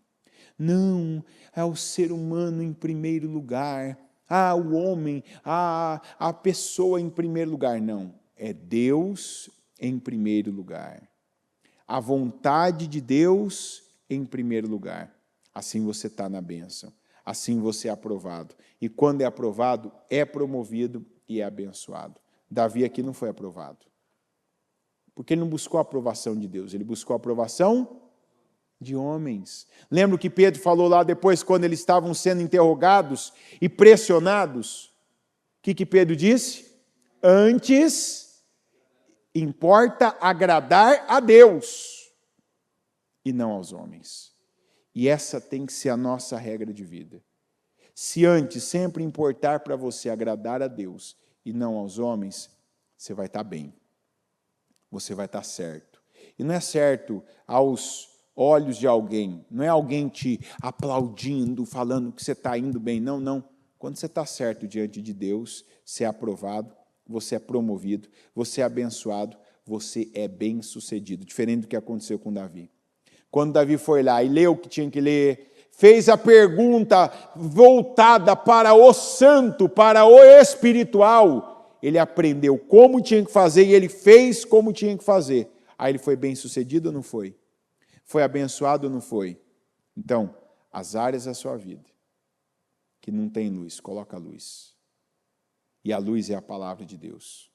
Não, é o ser humano em primeiro lugar, o homem, a pessoa em primeiro lugar. Não, é Deus em primeiro lugar. A vontade de Deus em primeiro lugar. Assim você está na bênção. Assim você é aprovado. E quando é aprovado, é promovido e é abençoado. Davi aqui não foi aprovado. Porque ele não buscou a aprovação de Deus, ele buscou a aprovação de homens. Lembra o que Pedro falou lá depois, quando eles estavam sendo interrogados e pressionados? O que Pedro disse? Antes, importa agradar a Deus e não aos homens. E essa tem que ser a nossa regra de vida. Se antes sempre importar para você agradar a Deus e não aos homens, você vai estar bem. Você vai estar certo. E não é certo aos olhos de alguém, não é alguém te aplaudindo, falando que você está indo bem, não. Quando você está certo diante de Deus, você é aprovado, você é promovido, você é abençoado, você é bem-sucedido, diferente do que aconteceu com Davi. Quando Davi foi lá e leu o que tinha que ler, fez a pergunta voltada para o santo, para o espiritual, ele aprendeu como tinha que fazer e ele fez como tinha que fazer. Aí ele foi bem-sucedido ou não foi? Foi abençoado ou não foi? Então, as áreas da sua vida que não tem luz, coloca a luz. E a luz é a palavra de Deus.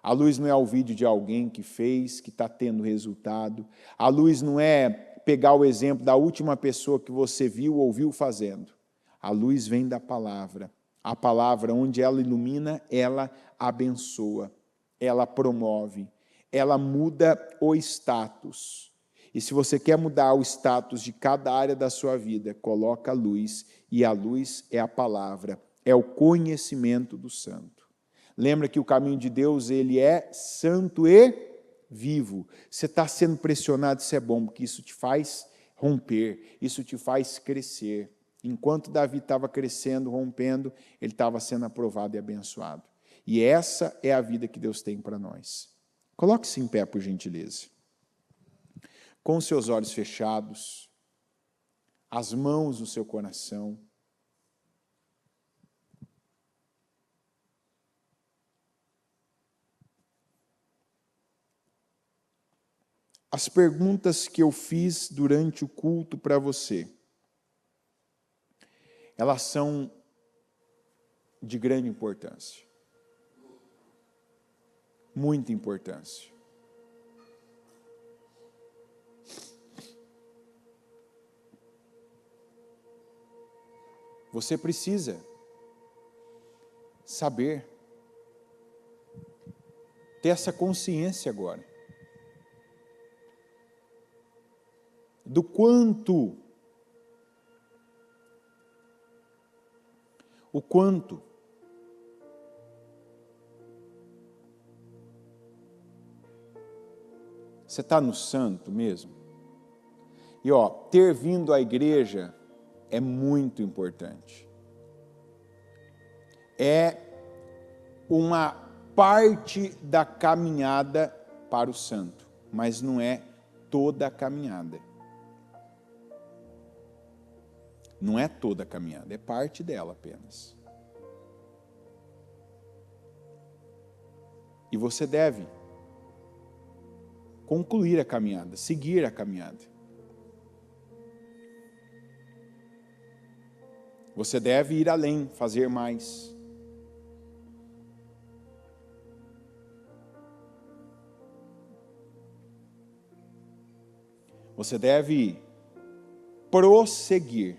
A luz não é o vídeo de alguém que fez, que está tendo resultado. A luz não é pegar o exemplo da última pessoa que você viu ou ouviu fazendo. A luz vem da palavra. A palavra, onde ela ilumina, ela abençoa, ela promove, ela muda o status. E se você quer mudar o status de cada área da sua vida, coloca a luz, e a luz é a palavra, é o conhecimento do santo. Lembra que o caminho de Deus, ele é santo e vivo. Você está sendo pressionado, isso é bom, porque isso te faz romper, isso te faz crescer. Enquanto Davi estava crescendo, rompendo, ele estava sendo aprovado e abençoado. E essa é a vida que Deus tem para nós. Coloque-se em pé, por gentileza. Com os seus olhos fechados, as mãos no seu coração. As perguntas que eu fiz durante o culto para você, elas são de grande importância. Muita importância. Você precisa saber, ter essa consciência agora, do quanto, o quanto você está no santo mesmo. E ter vindo à igreja é muito importante. É uma parte da caminhada para o santo, mas não é toda a caminhada. Não é toda a caminhada, é parte dela apenas. E você deve concluir a caminhada, seguir a caminhada. Você deve ir além, fazer mais. Você deve prosseguir.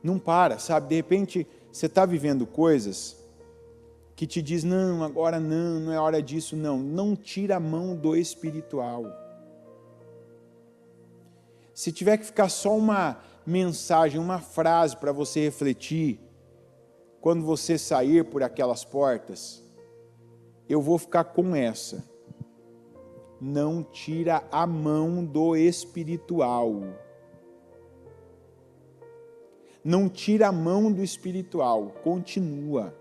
Não para, sabe? De repente, você está vivendo coisas que te diz, não, agora não é hora disso, não. Não tira a mão do espiritual. Se tiver que ficar só uma mensagem, uma frase para você refletir, quando você sair por aquelas portas, eu vou ficar com essa. Não tira a mão do espiritual. Não tira a mão do espiritual, continua.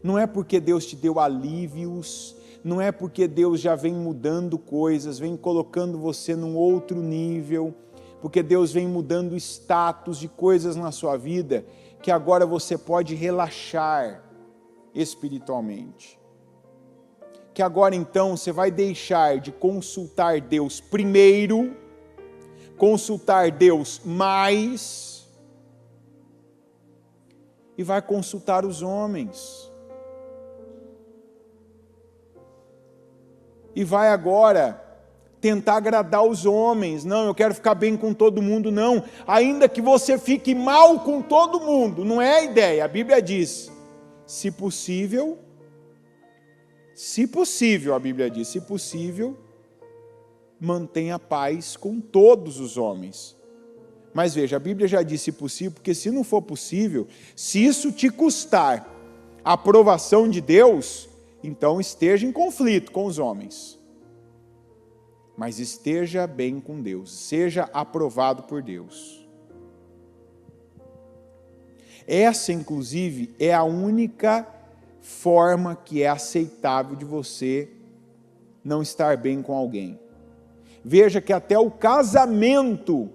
Não é porque Deus te deu alívios, não é porque Deus já vem mudando coisas, vem colocando você num outro nível, porque Deus vem mudando status de coisas na sua vida, que agora você pode relaxar espiritualmente. Que agora então você vai deixar de consultar Deus primeiro, consultar Deus mais, e vai consultar os homens. E vai agora tentar agradar os homens. Não, eu quero ficar bem com todo mundo, não. Ainda que você fique mal com todo mundo, não é a ideia. A Bíblia diz, se possível, a Bíblia diz, se possível, mantenha paz com todos os homens. Mas veja, a Bíblia já disse possível, porque se não for possível, se isso te custar a aprovação de Deus, então esteja em conflito com os homens. Mas esteja bem com Deus, seja aprovado por Deus. Essa, inclusive, é a única forma que é aceitável de você não estar bem com alguém. Veja que até o casamento,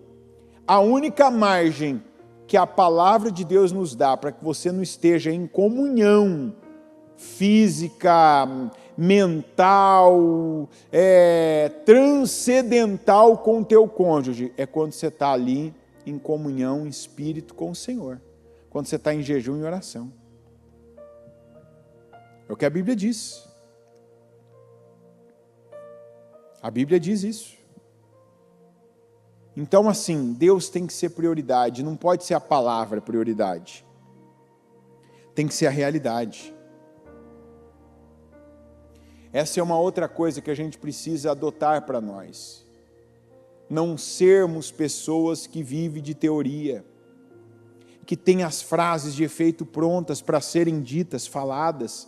a única margem que a palavra de Deus nos dá para que você não esteja em comunhão física, mental, transcendental com o teu cônjuge, é quando você está ali em comunhão, em espírito com o Senhor, quando você está em jejum e oração. É o que a Bíblia diz. A Bíblia diz isso. Então, assim, Deus tem que ser prioridade, não pode ser a palavra prioridade. Tem que ser a realidade. Essa é uma outra coisa que a gente precisa adotar para nós. Não sermos pessoas que vivem de teoria, que têm as frases de efeito prontas para serem ditas, faladas,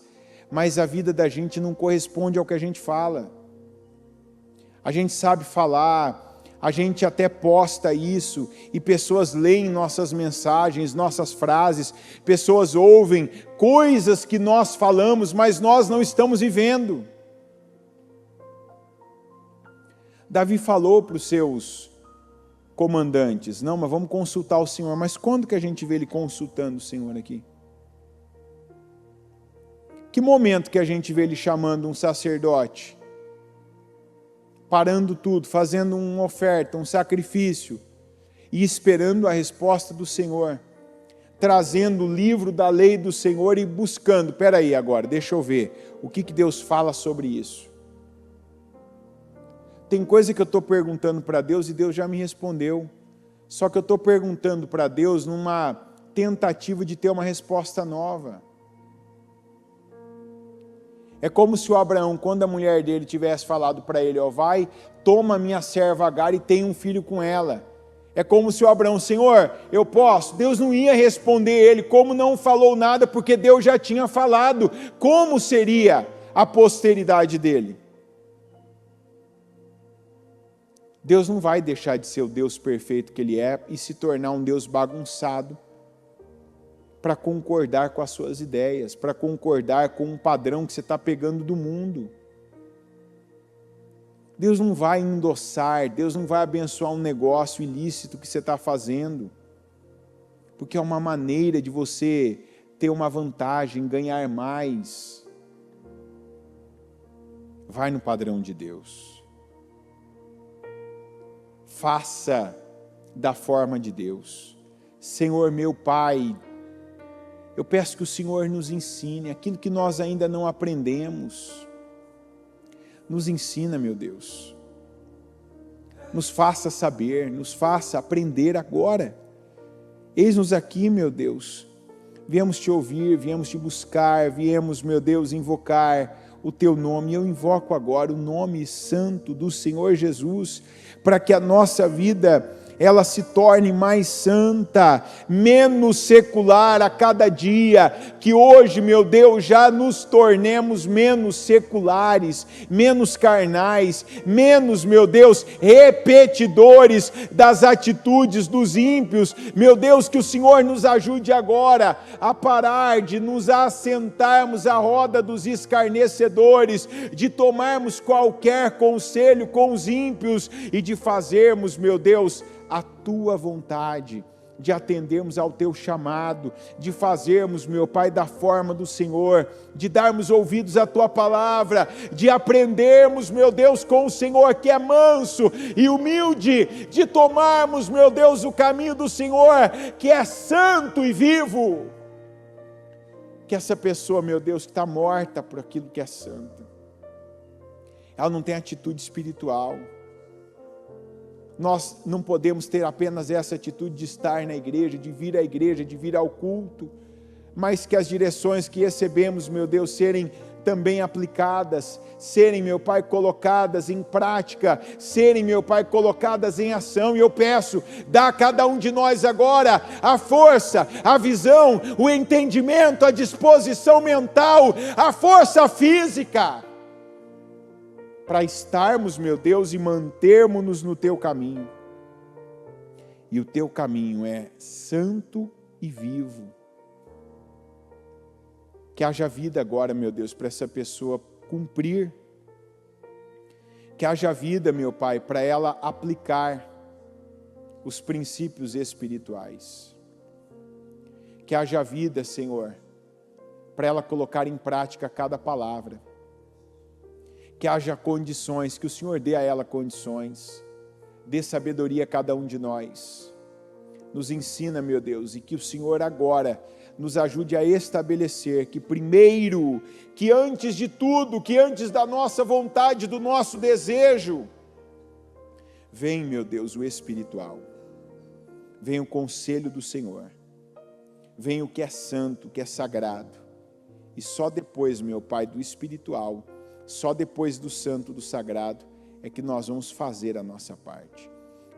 mas a vida da gente não corresponde ao que a gente fala. A gente sabe falar, a gente até posta isso, e pessoas leem nossas mensagens, nossas frases, pessoas ouvem coisas que nós falamos, mas nós não estamos vivendo. Davi falou para os seus comandantes: não, mas vamos consultar o Senhor. Mas quando que a gente vê ele consultando o Senhor aqui? Que momento que a gente vê ele chamando um sacerdote, parando tudo, fazendo uma oferta, um sacrifício, e esperando a resposta do Senhor, trazendo o livro da lei do Senhor e buscando, peraí agora, deixa eu ver, o que Deus fala sobre isso? Tem coisa que eu estou perguntando para Deus e Deus já me respondeu, só que eu estou perguntando para Deus numa tentativa de ter uma resposta nova. É como se o Abraão, quando a mulher dele tivesse falado para ele, ó, vai, toma minha serva Agar e tem um filho com ela. É como se o Abraão, Senhor, eu posso? Deus não ia responder ele, como não falou nada, porque Deus já tinha falado como seria a posteridade dele. Deus não vai deixar de ser o Deus perfeito que Ele é e se tornar um Deus bagunçado para concordar com as suas ideias, para concordar com um padrão que você está pegando do mundo. Deus não vai endossar, Deus não vai abençoar um negócio ilícito que você está fazendo, porque é uma maneira de você ter uma vantagem, ganhar mais. Vai no padrão de Deus. Faça da forma de Deus. Senhor meu Pai, eu peço que o Senhor nos ensine aquilo que nós ainda não aprendemos. Nos ensina, meu Deus. Nos faça saber, nos faça aprender agora. Eis-nos aqui, meu Deus. Viemos te ouvir, viemos te buscar, viemos, meu Deus, invocar o teu nome. Eu invoco agora o nome santo do Senhor Jesus, para que a nossa vida ela se torne mais santa, menos secular a cada dia, que hoje, meu Deus, já nos tornemos menos seculares, menos carnais, menos, meu Deus, repetidores das atitudes dos ímpios. Meu Deus, que o Senhor nos ajude agora a parar de nos assentarmos à roda dos escarnecedores, de tomarmos qualquer conselho com os ímpios e de fazermos, meu Deus, a tua vontade, de atendermos ao teu chamado, de fazermos, meu Pai, da forma do Senhor, de darmos ouvidos à tua palavra, de aprendermos, meu Deus, com o Senhor que é manso e humilde, de tomarmos, meu Deus, o caminho do Senhor que é santo e vivo. Que essa pessoa, meu Deus, que está morta por aquilo que é santo, ela não tem atitude espiritual. Nós não podemos ter apenas essa atitude de estar na igreja, de vir à igreja, de vir ao culto, mas que as direções que recebemos, meu Deus, serem também aplicadas, serem, meu Pai, colocadas em prática, serem, meu Pai, colocadas em ação. E eu peço, dá a cada um de nós agora a força, a visão, o entendimento, a disposição mental, a força física, para estarmos, meu Deus, e mantermos-nos no teu caminho. E o teu caminho é santo e vivo. Que haja vida agora, meu Deus, para essa pessoa cumprir. Que haja vida, meu Pai, para ela aplicar os princípios espirituais. Que haja vida, Senhor, para ela colocar em prática cada palavra. Que haja condições, que o Senhor dê a ela condições, dê sabedoria a cada um de nós, nos ensina, meu Deus, e que o Senhor agora nos ajude a estabelecer que primeiro, que antes de tudo, que antes da nossa vontade, do nosso desejo, vem, meu Deus, o espiritual, vem o conselho do Senhor, vem o que é santo, o que é sagrado, e só depois, meu Pai, do espiritual, Só depois do santo, do sagrado, é que nós vamos fazer a nossa parte,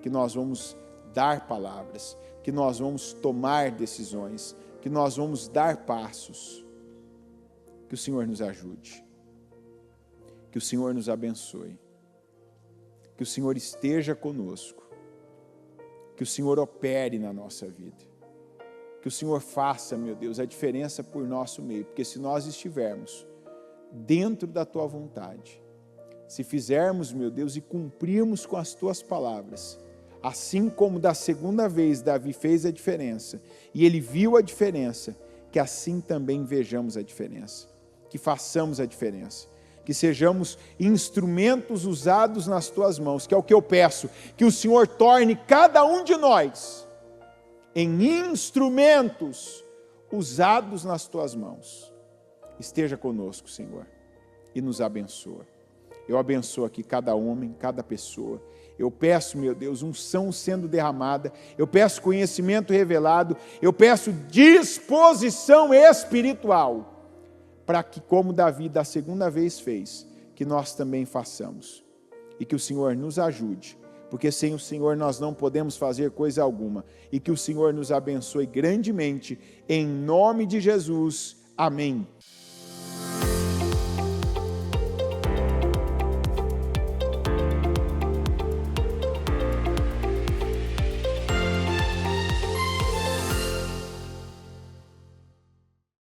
que nós vamos dar palavras, que nós vamos tomar decisões, que nós vamos dar passos. Que o Senhor nos ajude, que o Senhor nos abençoe, que o Senhor esteja conosco, que o Senhor opere na nossa vida, que o Senhor faça, meu Deus, a diferença por nosso meio, porque se nós estivermos dentro da Tua vontade, se fizermos, meu Deus, e cumprirmos com as Tuas palavras, assim como da segunda vez Davi fez a diferença, e ele viu a diferença, que assim também vejamos a diferença, que façamos a diferença, que sejamos instrumentos usados nas Tuas mãos, que é o que eu peço, que o Senhor torne cada um de nós em instrumentos usados nas Tuas mãos. Esteja conosco, Senhor, e nos abençoa. Eu abençoo aqui cada homem, cada pessoa. Eu peço, meu Deus, unção sendo derramada. Eu peço conhecimento revelado. Eu peço disposição espiritual. Para que, como Davi da segunda vez fez, que nós também façamos. E que o Senhor nos ajude. Porque sem o Senhor nós não podemos fazer coisa alguma. E que o Senhor nos abençoe grandemente. Em nome de Jesus. Amém.